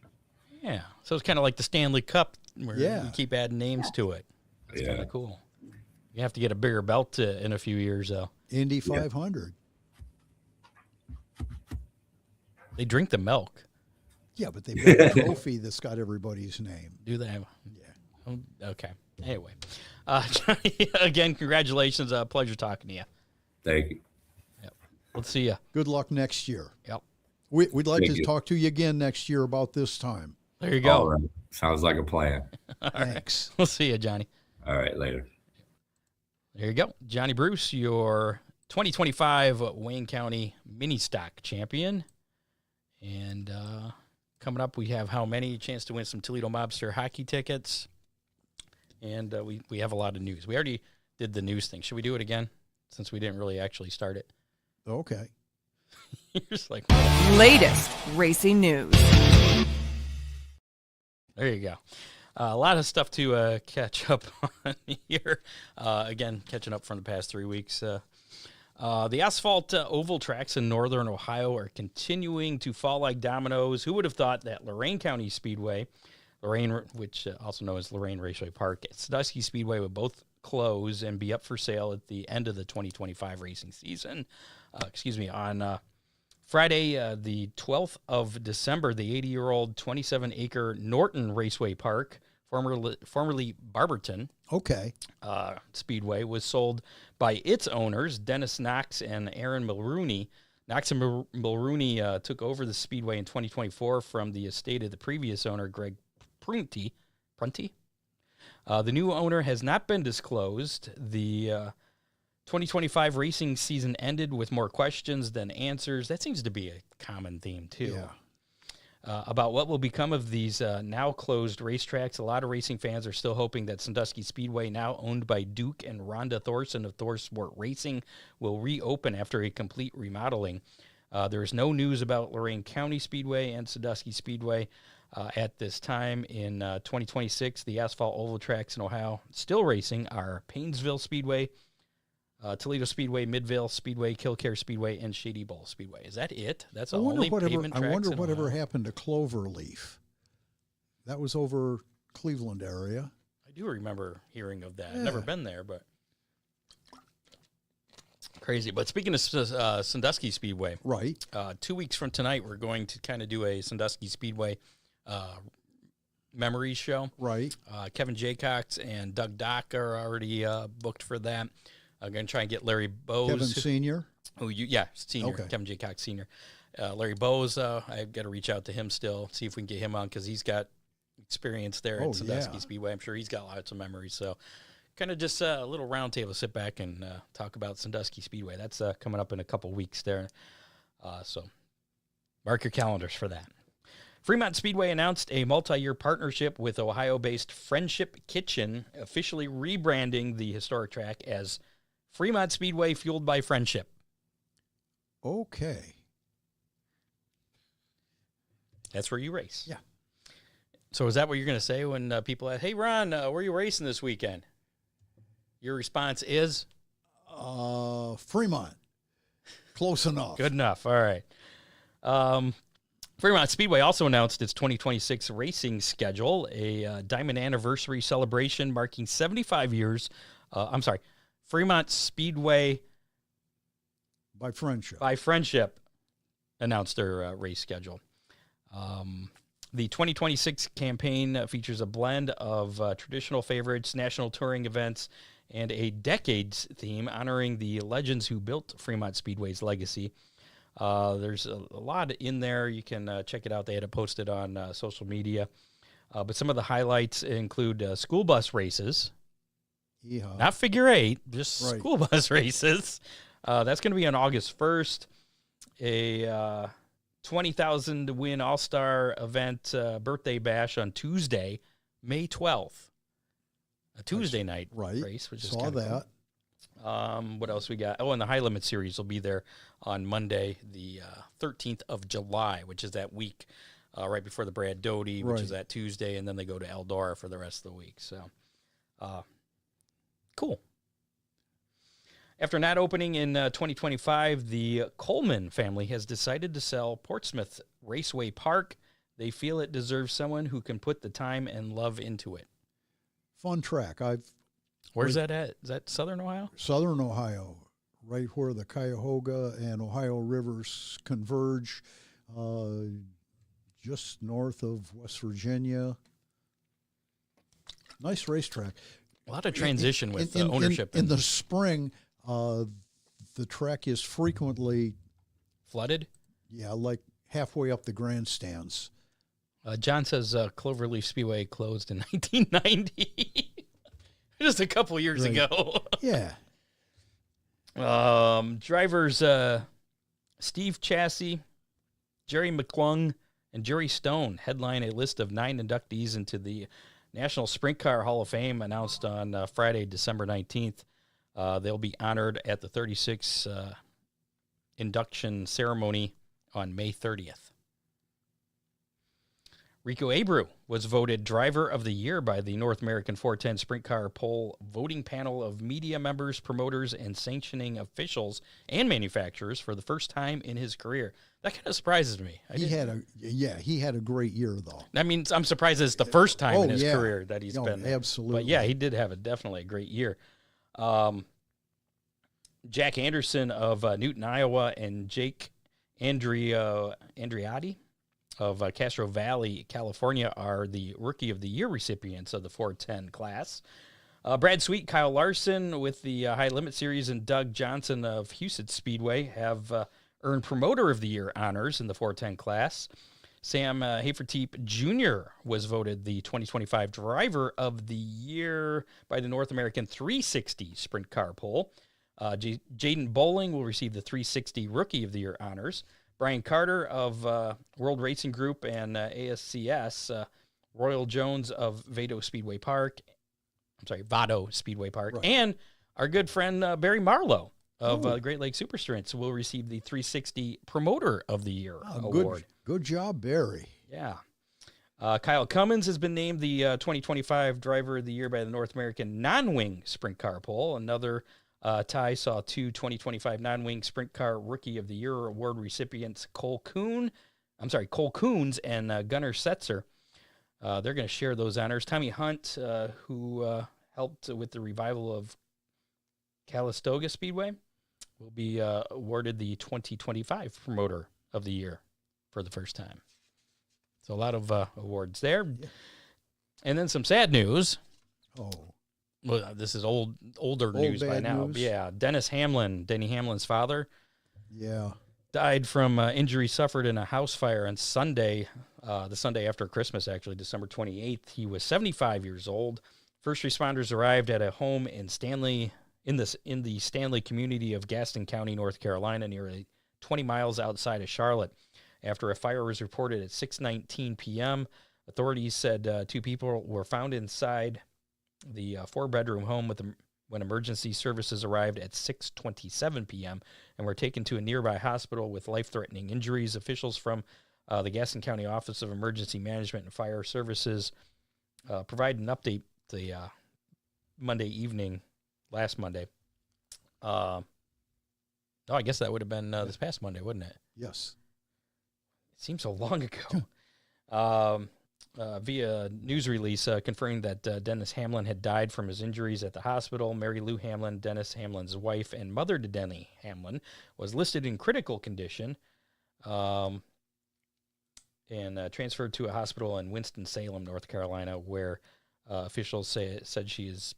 Yeah. So it's kind of like the Stanley Cup where Yeah. you keep adding names to it. It's kind Yeah. of cool. You have to get a bigger belt in a few years, though. Indy 500. They drink the milk. Yeah, but they made a trophy that's got everybody's name. Do they? Yeah. Okay. Anyway. Johnny, again, congratulations. Pleasure talking to you. Thank you. Let's see you. Good luck next year. Yep. We'd like Thank to you. talk to you again next year about this time. There you go. All right. Sounds like a plan. Thanks. We'll see you, Johnny. All right, later. There you go. Johnny Bruce, your 2025 Wayne County Mini Stock Champion. And coming up, we have how many? Chance to win some Toledo Mobster hockey tickets. And we have a lot of news. We already did the news thing. Should we do it again since we didn't really actually start it? Okay. You're just like, Latest racing news. there you go. A lot of stuff to catch up on here. Again, catching up from the past 3 weeks. The asphalt oval tracks in northern Ohio are continuing to fall like dominoes. Who would have thought that Lorain County Speedway, which also known as Lorain Raceway Park, and Sandusky Speedway would both close and be up for sale at the end of the 2025 racing season. On Friday, the 12th of December, the 80-year-old 27-acre Norton Raceway Park, formerly Barberton Okay. Speedway, was sold by its owners, Dennis Knox and Aaron Mulrooney. Knox and Mulrooney took over the Speedway in 2024 from the estate of the previous owner, Greg Prunty. The new owner has not been disclosed. The 2025 racing season ended with more questions than answers. That seems to be a common theme, too. Yeah. About what will become of these now closed racetracks. A lot of racing fans are still hoping that Sandusky Speedway, now owned by Duke and Rhonda Thorson of Thor Sport Racing, will reopen after a complete remodeling. There is no news about Lorain County Speedway and Sandusky Speedway at this time. In 2026, the asphalt oval tracks in Ohio still racing are Paynesville Speedway, Toledo Speedway, Midvale Speedway, Kilcare Speedway, and Shady Bowl Speedway. Is that it? That's the only pavement tracks I wonder in whatever Ohio? happened to Cloverleaf. That was over Cleveland area. I do remember hearing of that. Yeah. I've never been there, but crazy. But speaking of Sandusky Speedway, Right. 2 weeks from tonight, we're going to kind of do a Sandusky Speedway memories show. Right. Kevin Jaycox and Doug Dock are already booked for that. I'm going to try and get Larry Bowes. Kevin Sr. Senior. Okay. Kevin Jaycox Senior. Larry Bowes, I've got to reach out to him still, see if we can get him on, because he's got experience there Oh, at Sandusky yeah. Speedway. I'm sure he's got lots of memories. So kind of just a little round table, sit back and talk about Sandusky Speedway. That's coming up in a couple weeks there. So mark your calendars for that. Fremont Speedway announced a multi-year partnership with Ohio-based Friendship Kitchen, officially rebranding the historic track as Fremont Speedway Fueled by Friendship. Okay. That's where you race. Yeah. So is that what you're going to say when people ask, hey, Ron, where are you racing this weekend? Your response is? Fremont. Close enough. Good enough. All right. Fremont Speedway also announced its 2026 racing schedule, a Diamond Anniversary celebration marking 75 years. Fremont Speedway By Friendship. by Friendship announced their race schedule. The 2026 campaign features a blend of traditional favorites, national touring events, and a decades theme honoring the legends who built Fremont Speedway's legacy. There's a lot in there. You can check it out. They had it posted on social media. But some of the highlights include school bus races, Yeehaw. Not figure eight, just Right. school bus races. That's going to be on August 1st. A 20,000 to win All-Star event birthday bash on Tuesday, May 12th. A Tuesday night right. race, which is Saw kind of that. cool. What else we got? Oh, and the High Limit Series will be there on Monday, the 13th of July, which is that week right before the Brad Doty, which Right. is that Tuesday, and then they go to Eldora for the rest of the week. So, cool. After not opening in 2025, the Coleman family has decided to sell Portsmouth Raceway Park. They feel it deserves someone who can put the time and love into it. Fun track. Where's that at? Is that Southern Ohio? Southern Ohio, right where the Cuyahoga and Ohio rivers converge, just north of West Virginia. Nice racetrack. A lot of transition with In- ownership. in and the spring, the track is frequently, flooded. like halfway up the grandstands. John says Cloverleaf Speedway closed in 1990. Just a couple years Right. ago. Yeah. Drivers Steve Chassis, Jerry McClung, and Jerry Stone headline a list of 9 inductees into the National Sprint Car Hall of Fame announced on Friday, December 19th. They'll be honored at the 36 induction ceremony on May 30th. Rico Abreu was voted Driver of the Year by the North American 410 Sprint Car Pole voting panel of media members, promoters, and sanctioning officials and manufacturers for the first time in his career. That kind of surprises me. He had a great year though. I mean, I'm surprised it's the first time in his yeah. career that he's No, been there. absolutely. But yeah, he did have definitely a great year. Jack Anderson of Newton, Iowa, and Jake Andriotti of Castro Valley, California, are the Rookie of the Year recipients of the 410 class. Brad Sweet, Kyle Larson with the High Limit Series, and Doug Johnson of Houston Speedway have earned Promoter of the Year honors in the 410 class. Sam Haferteep Jr. was voted the 2025 Driver of the Year by the North American 360 Sprint Car Poll. Jaden Bowling will receive the 360 Rookie of the Year honors. Brian Carter of World Racing Group and ASCS, Royal Jones of Vado Speedway Park, Right. and our good friend Barry Marlowe of Great Lakes Super Sprints will receive the 360 Promoter of the Year award. Good job, Barry. Yeah. Kyle Cummins has been named the 2025 Driver of the Year by the North American Non-Wing Sprint Car Poll. Another tie saw 2 2025 Non-Wing Sprint Car Rookie of the Year award recipients Cole Coons and Gunnar Setzer. They're going to share those honors. Tommy Hunt, who helped with the revival of Calistoga Speedway, will be awarded the 2025 Promoter of the Year for the first time. So a lot of awards there. Yeah. And then some sad news. Oh. Well, this is older news by now. News. Yeah, Dennis Hamlin, Denny Hamlin's father, died from injury suffered in a house fire on Sunday, the Sunday after Christmas, actually, December 28th. He was 75 years old. First responders arrived at a home in the Stanley community of Gaston County, North Carolina, nearly 20 miles outside of Charlotte. After a fire was reported at 6:19 p.m., authorities said 2 people were found inside the 4-bedroom home when emergency services arrived at 6:27 p.m. and were taken to a nearby hospital with life-threatening injuries. Officials from the Gaston County Office of Emergency Management and Fire Services provided an update the Monday evening, last Monday. I guess that would have been this past Monday, wouldn't it? Yes. It seems so long ago. Via news release confirming that Dennis Hamlin had died from his injuries at the hospital. Mary Lou Hamlin, Dennis Hamlin's wife and mother to Denny Hamlin, was listed in critical condition and transferred to a hospital in Winston-Salem, North Carolina, where officials said she is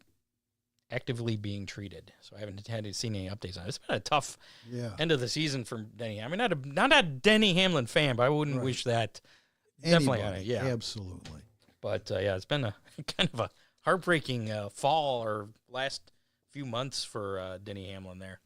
actively being treated. So I haven't seen any updates on it. It's been a tough end of the season for Denny. I mean, not a Denny Hamlin fan, but I wouldn't wish that. Definitely on it, yeah. Absolutely. But, it's been a kind of a heartbreaking fall or last few months for Denny Hamlin there.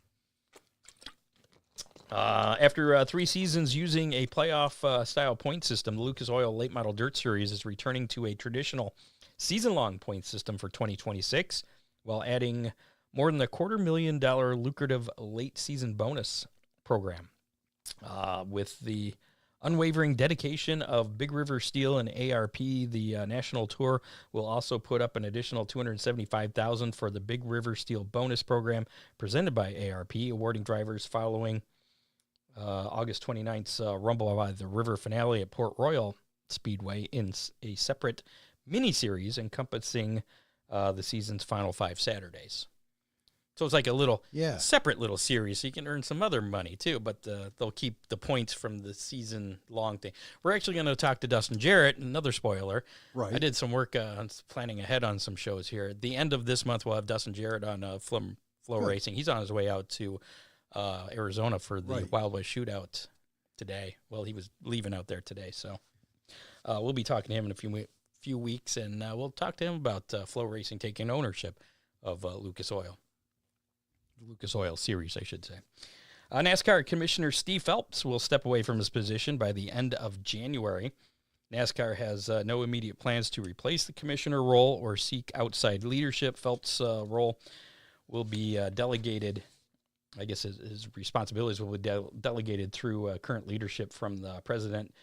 After 3 seasons using a playoff-style point system, the Lucas Oil Late Model Dirt Series is returning to a traditional season-long point system for 2026, while adding more than a $250,000 lucrative late-season bonus program. With the unwavering dedication of Big River Steel and ARP, the National Tour will also put up an additional $275,000 for the Big River Steel bonus program presented by ARP, awarding drivers following August 29th's Rumble by the River finale at Port Royal Speedway in a separate mini-series encompassing the season's final 5 Saturdays. So it's like a little separate little series, so you can earn some other money too, but they'll keep the points from the season-long thing. We're actually going to talk to Dustin Jarrett, another spoiler. Right. I did some work on planning ahead on some shows here. At the end of this month, we'll have Dustin Jarrett on Flow Racing. He's on his way out to Arizona for the Wild West Shootout today. Well, he was leaving out there today, so we'll be talking to him in a few weeks, and we'll talk to him about Flow Racing taking ownership of Lucas Oil. Lucas Oil Series, I should say. NASCAR Commissioner Steve Phelps will step away from his position by the end of January. NASCAR has no immediate plans to replace the commissioner role or seek outside leadership. Phelps' role will be delegated. I guess his responsibilities will be delegated through current leadership from the president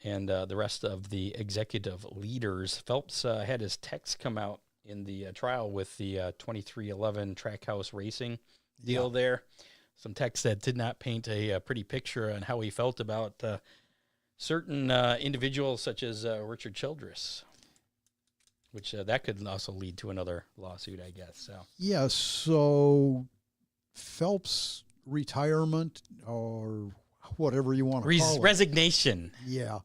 and the rest of the executive leaders. Phelps had his text come out in the trial with the 2311 Trackhouse Racing deal there. Some text that did not paint a pretty picture on how he felt about certain individuals such as Richard Childress, which that could also lead to another lawsuit, I guess. So yeah, so Phelps' retirement or whatever you want to call it. Resignation. Yeah.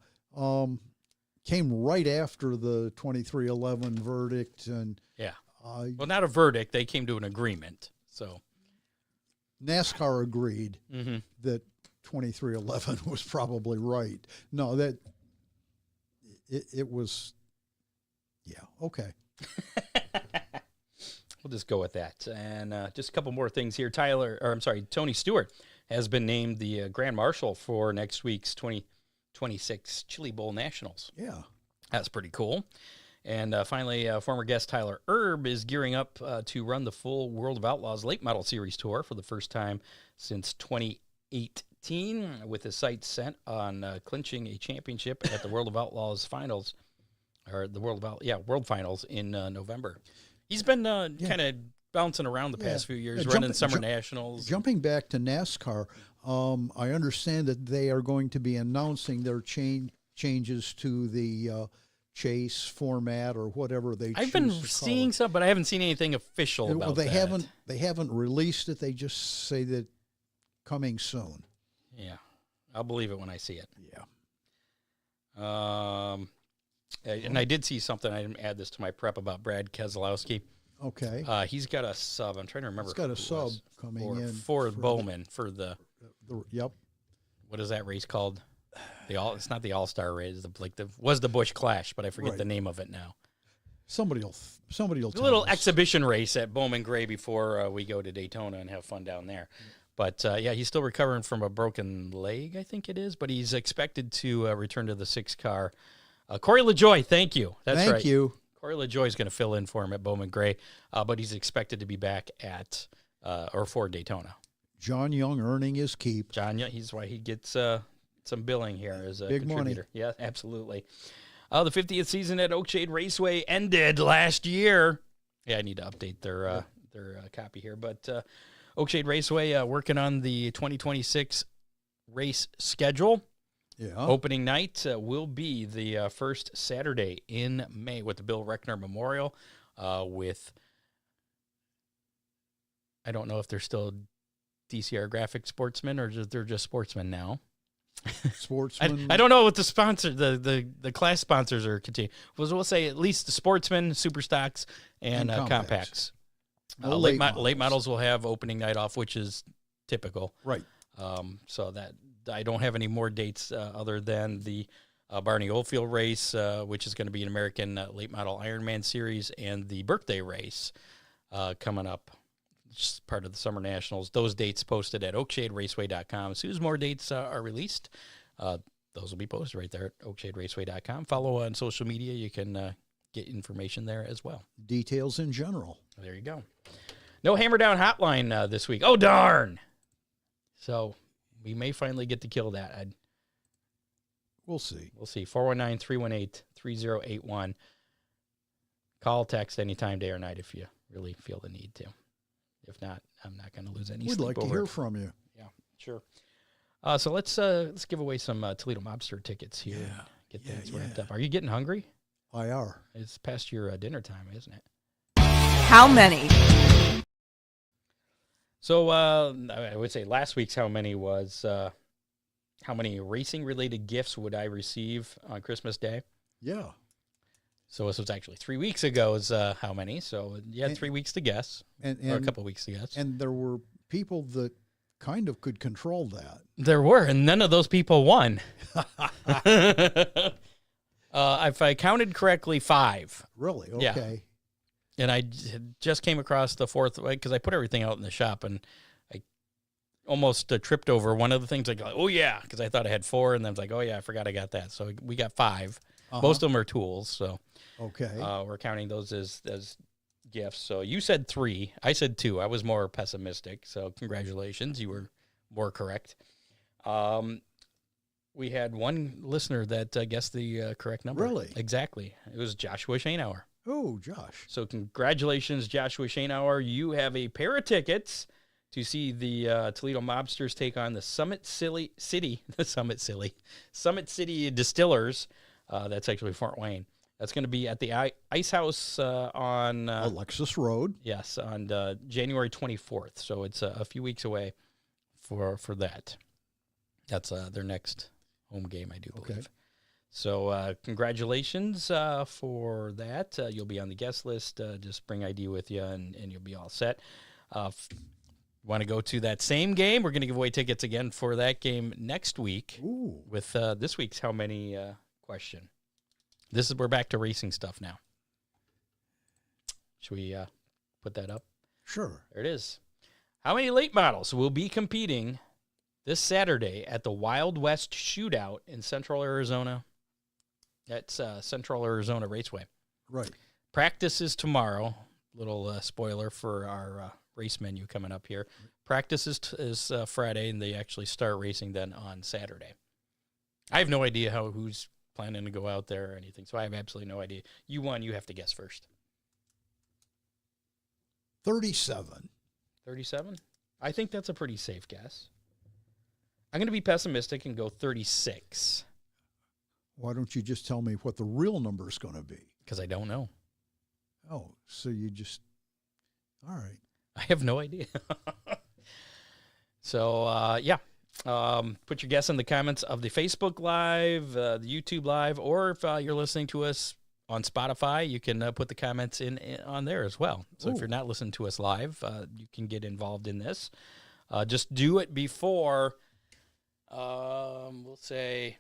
Came right after the 2311 verdict. And well, not a verdict. They came to an agreement. So NASCAR agreed that 2311 was probably right. No, that it was, okay. We'll just go with that. And just a couple more things here. Tony Stewart has been named the Grand Marshal for next week's 2026 Chili Bowl Nationals. Yeah. That's pretty cool. And finally, former guest Tyler Erb is gearing up to run the full World of Outlaws Late Model Series Tour for the first time since 2018, with his sights set on clinching a championship at the World of Outlaws Finals, or the World Finals in November. He's been kind of bouncing around the past few years, running Summer Nationals. Jumping back to NASCAR, I understand that they are going to be announcing their changes to the chase format or whatever they choose I've been to seeing call some, but I haven't seen anything official about they that. They haven't released it. They just say that coming soon. Yeah, I'll believe it when I see it. Yeah. And I did see something. I didn't add this to my prep about Brad Keselowski. Okay. He's got a sub. I'm trying to remember. He's got a sub coming in for Bowman for the yep. What is that race called? It's not the All-Star race. Was the Busch Clash, but I forget the name of it now. Somebody will a little exhibition race at Bowman Gray before we go to Daytona and have fun down there. But he's still recovering from a broken leg, I think it is. But he's expected to return to the 6 car. Corey LaJoie, thank you. That's right. Thank you. Corey LaJoie is going to fill in for him at Bowman Gray, but he's expected to be back at for Daytona. John Young earning his keep. John Young, he's why he gets some billing here as a big contributor. Money. Yeah, absolutely. The 50th season at Oakshade Raceway ended last year. Yeah, I need to update their copy here, but Oakshade Raceway working on the 2026 race schedule. Yeah. Opening night will be the first Saturday in May with the Bill Reckner Memorial. With I don't know if they're still DCR Graphic Sportsmen or they're just sportsmen now. Sportsmen. I don't know what the sponsor, the class sponsors are continuing. We'll say at least the Sportsmen, Super Stocks, and Compacts. No late models will have opening night off, which is typical. Right. So that I don't have any more dates other than the Barney Oldfield race, which is going to be an American late model Ironman series, and the birthday race coming up, just part of the Summer Nationals. Those dates posted at oakshaderaceway.com. As soon as more dates are released, those will be posted right there at oakshaderaceway.com. Follow on social media. You can get information there as well. Details in general. There you go. No Hammer Down hotline this week. Oh, darn. So we may finally get to kill that. We'll see. We'll see. 419-318-3081. Call, text anytime, day or night, if you really feel the need to. If not, I'm not going to lose any We'd sleep like to over hear it. from you. Yeah, sure. So let's give away some Toledo Mobster tickets here. Yeah, Get things yeah. wrapped up. Are you getting hungry? I are. It's past your dinner time, isn't it? How many? So I would say last week's how many was how many racing-related gifts would I receive on Christmas Day? Yeah. So this was actually 3 weeks ago's how many. So you had 3 weeks to guess, or a couple weeks to guess. And there were people that kind of could control that. There were, and none of those people won. If I counted correctly, 5. Really? Yeah. Okay. And I just came across the 4th, because I put everything out in the shop, and I almost tripped over one of the things. Like, oh, yeah, because I thought I had 4, and then I was like, oh, yeah, I forgot I got that. So we got 5. Most of them are tools, so Okay. we're counting those as gifts. So you said 3. I said 2. I was more pessimistic, so congratulations. You were more correct. We had one listener that guessed the correct number. Really? Exactly. It was Joshua Shaneauer. Oh, Josh. So congratulations, Joshua Shaneauer. You have a pair of tickets to see the Toledo Mobsters take on the Summit City Distillers. That's actually Fort Wayne. That's going to be at the Ice House on Alexis Road. Yes, on January 24th. So it's a few weeks away for that. That's their next home game, I do believe. Okay. So congratulations for that. You'll be on the guest list. Just bring ID with you, and you'll be all set. Want to go to that same game? We're going to give away tickets again for that game next week. Ooh. With this week's how many question. We're back to racing stuff now. Should we put that up? Sure. There it is. How many late models will be competing this Saturday at the Wild West Shootout in Central Arizona? That's Central Arizona Raceway. Right. Practice is tomorrow. Little spoiler for our race menu coming up here. Practice is Friday, and they actually start racing then on Saturday. I have no idea who's planning to go out there or anything, so I have absolutely no idea. You won. You have to guess first. 37. 37? I think that's a pretty safe guess. I'm going to be pessimistic and go 36. Why don't you just tell me what the real number is going to be? Because I don't know. Oh, so you just, all right. I have no idea. So, yeah. Put your guess in the comments of the Facebook Live, the YouTube Live, or if you're listening to us on Spotify, you can put the comments in on there as well. So if you're not listening to us live, you can get involved in this. Just do it before, we'll say,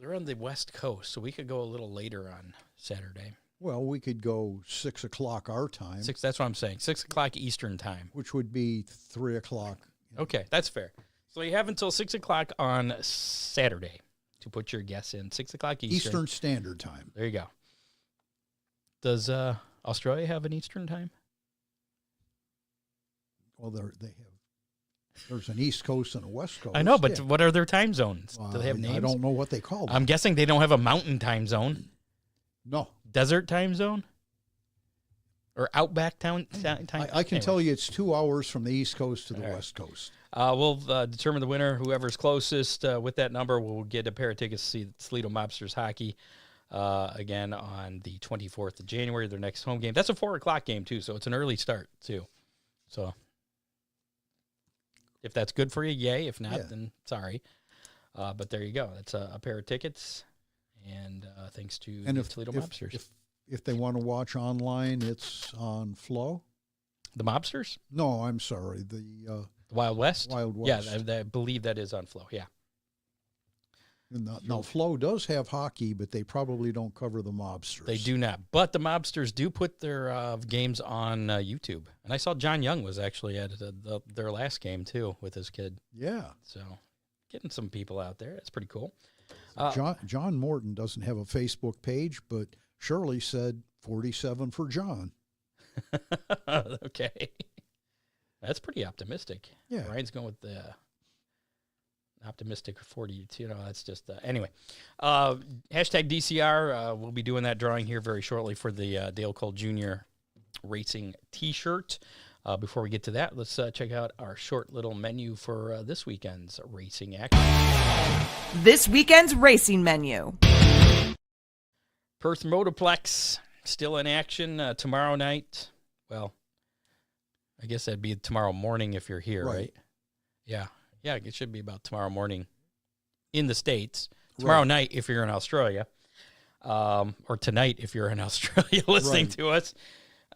they're on the West Coast, so we could go a little later on Saturday. Well, we could go 6 o'clock our time. That's what I'm saying. 6 o'clock Eastern time. Which would be 3 o'clock. Okay, that's fair. So you have until 6 o'clock on Saturday to put your guess in. 6 o'clock Eastern Standard Time. There you go. Does Australia have an Eastern time? Well, they have. There's an East Coast and a West Coast. I know, but what are their time zones? Do they have names? I don't know what they call them. I'm guessing they don't have a mountain time zone. No. Desert time zone? Or outback time? I can tell you it's 2 hours from the East Coast to the West Coast. We'll determine the winner. Whoever's closest with that number will get a pair of tickets to see Toledo Mobsters hockey again on the 24th of January, their next home game. That's a 4 o'clock game, too, so it's an early start, too. So if that's good for you, yay. If not, then sorry. But there you go. That's a pair of tickets, and thanks to the Toledo Mobsters. If they want to watch online, it's on Flow. The Mobsters? No, I'm sorry. The Wild West? Wild West. Yeah, I believe that is on Flow, yeah. Now, Flo does have hockey, but they probably don't cover the Mobsters. They do not. But the Mobsters do put their games on YouTube. And I saw John Young was actually at their last game, too, with his kid. Yeah. So getting some people out there. That's pretty cool. John Morton doesn't have a Facebook page, but Shirley said 47 for John. Okay. That's pretty optimistic. Yeah. Ryan's going with the optimistic 42. You know, that's just anyway. Hashtag DCR. We'll be doing that drawing here very shortly for the Dale Cole Jr. Racing T-shirt. Before we get to that, let's check out our short little menu for this weekend's racing action. This weekend's racing menu. Perth Motorplex still in action tomorrow night. Well, I guess that'd be tomorrow morning if you're here, right? Yeah. Yeah, it should be about tomorrow morning in the States. Tomorrow night if you're in Australia. Or tonight if you're in Australia listening to us.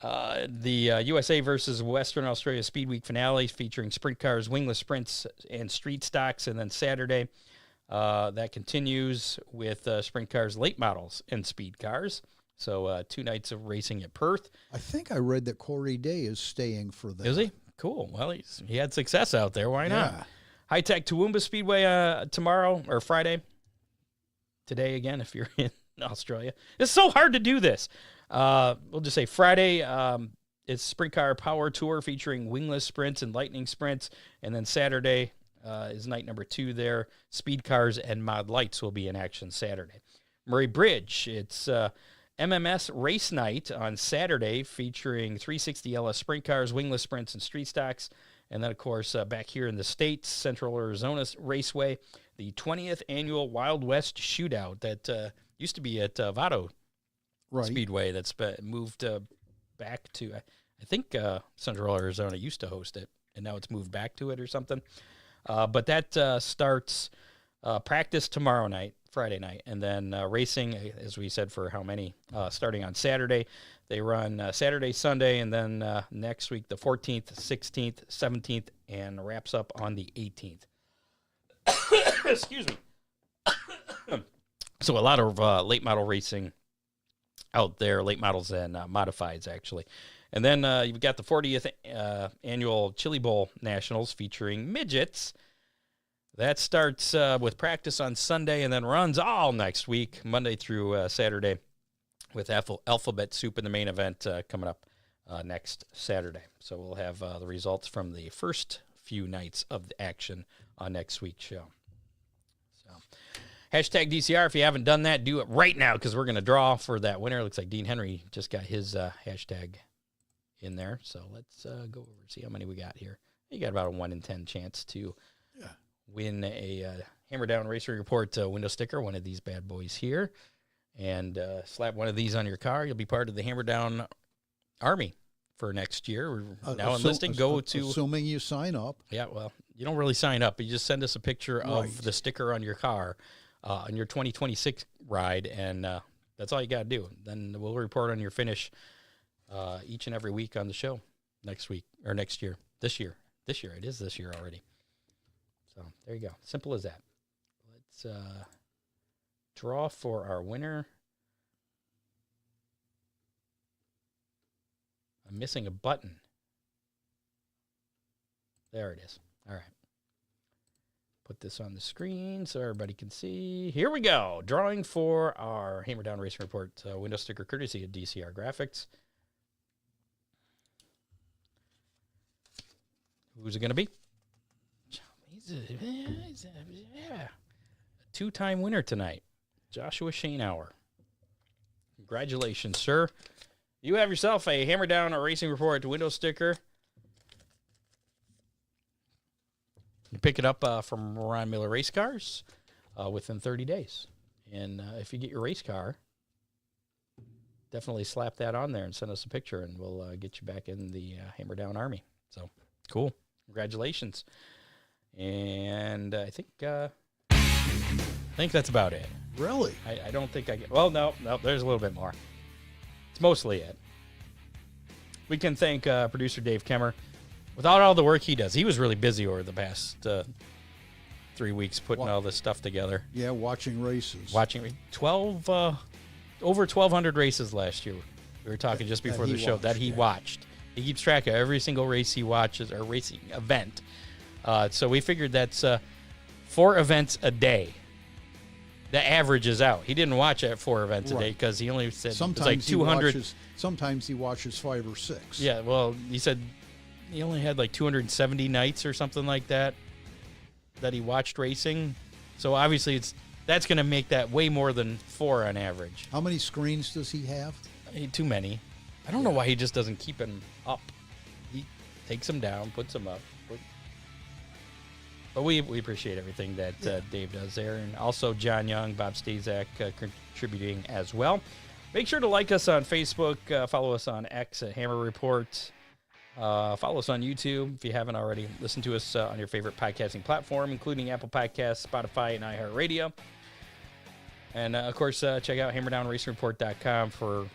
The USA versus Western Australia Speed Week finale featuring sprint cars, wingless sprints, and street stocks. And then Saturday, that continues with sprint cars, late models, and speed cars. So 2 nights of racing at Perth. I think I read that Corey Day is staying for that. Is he? Cool. Well, he had success out there. Why not? Yeah. High-Tech Toowoomba Speedway tomorrow or Friday. Today again if you're in Australia. It's so hard to do this. We'll just say Friday, it's Sprint Car Power Tour featuring wingless sprints and lightning sprints. And then Saturday is night number 2 there. Speed cars and mod lights will be in action Saturday. Murray Bridge, it's MMS Race Night on Saturday featuring 360 LS sprint cars, wingless sprints, and street stocks. And then, of course, back here in the States, Central Arizona Raceway, the 20th annual Wild West Shootout that used to be at Vado Speedway that's moved back to, I think Central Arizona used to host it, and now it's moved back to it or something. But that starts practice tomorrow night, Friday night, and then racing, as we said, for how many? Starting on Saturday. They run Saturday, Sunday, and then next week, the 14th, 16th, 17th, and wraps up on the 18th. Excuse me. So a lot of late model racing out there, late models and modifieds, actually. And then you've got the 40th annual Chili Bowl Nationals featuring midgets. That starts with practice on Sunday and then runs all next week, Monday through Saturday, with Alphabet Soup in the main event coming up next Saturday. So we'll have the results from the first few nights of the action on next week's show. So hashtag DCR. If you haven't done that, do it right now because we're going to draw for that winner. Looks like Dean Henry just got his hashtag in there. So let's go over and see how many we got here. You got about a 1 in 10 chance to win a Hammer Down Racing Report window sticker, one of these bad boys here. And slap one of these on your car. You'll be part of the Hammer Down Army for next year. We're now enlisting. Assuming you sign up. Yeah, well, you don't really sign up. You just send us a picture of the sticker on your car on your 2026 ride, and that's all you got to do. Then we'll report on your finish each and every week on the show next week or next year. This year. It is this year already. So there you go. Simple as that. Let's draw for our winner. I'm missing a button. There it is. All right. Put this on the screen so everybody can see. Here we go. Drawing for our Hammer Down Racing Report window sticker courtesy of DCR Graphics. Who's it going to be? He's a 2-time winner tonight. Joshua Shaneauer. Congratulations, sir. You have yourself a Hammer Down Racing Report window sticker. You pick it up from Ron Miller Race Cars within 30 days. And if you get your race car, definitely slap that on there and send us a picture, and we'll get you back in the Hammer Down Army. So, cool. Congratulations. And I think that's about it. Really? I don't think I get... Well, no, there's a little bit more. It's mostly it. We can thank producer Dave Kemmer. Without all the work he does, he was really busy over the past 3 weeks putting all this stuff together. Yeah, watching races. Watching 12, over 1,200 races last year. We were talking just before the show that he watched. He keeps track of every single race he watches or racing event. So we figured that's 4 events a day. The average is out. He didn't watch at 4 events a day because he only said sometimes it was like 200. Sometimes he watches 5 or 6. Yeah, well, he said he only had like 270 nights or something like that he watched racing. So obviously that's going to make that way more than 4 on average. How many screens does he have? Too many. I don't know why he just doesn't keep them up. He takes them down, puts them up. But we appreciate everything that Dave does there. And also John Young, Bob Stazak contributing as well. Make sure to like us on Facebook. Follow us on X at Hammer Report. Follow us on YouTube if you haven't already. Listen to us on your favorite podcasting platform, including Apple Podcasts, Spotify, and iHeartRadio. And, of course, check out HammerdownRacingReport.com for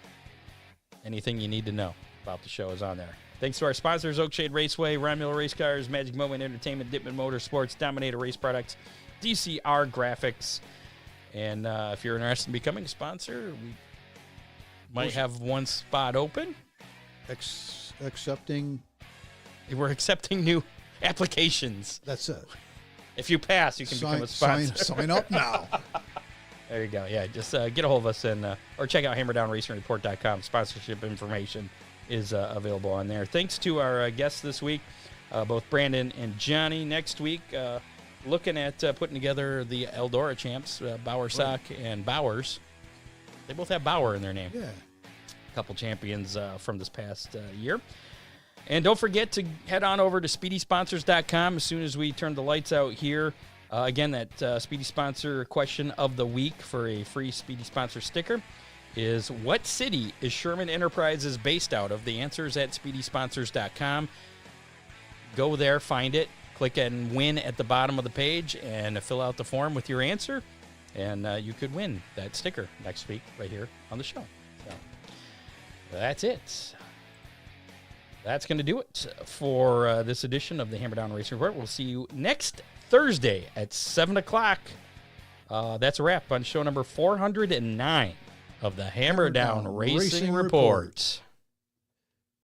anything you need to know about the show is on there. Thanks to our sponsors, Oakshade Raceway, Romulo Race Cars, Magic Moment Entertainment, Dittman Motorsports, Dominator Race Products, DCR Graphics. And if you're interested in becoming a sponsor, we might have one spot open. Accepting. We're accepting new applications. That's it. If you pass, you can become a sponsor. Sign up now. There you go. Yeah, just get a hold of us or check out HammerdownRacingReport.com. Sponsorship information is available on there. Thanks to our guests this week, both Brandon and Johnny. Next week, looking at putting together the Eldora champs, Bowersock and Bowers. They both have Bauer in their name. Yeah. A couple champions from this past year. And don't forget to head on over to SpeedySponsors.com as soon as we turn the lights out here. Again, that Speedy Sponsor question of the week for a free Speedy Sponsor sticker is, what city is Sherman Enterprises based out of? The answer is at SpeedySponsors.com. Go there, find it, click and win at the bottom of the page, and fill out the form with your answer, and you could win that sticker next week right here on the show. So that's it. That's going to do it for this edition of the Hammer Down Racing Report. We'll see you next Thursday at 7 o'clock. That's a wrap on show number 409 of the Hammer Down Racing Report.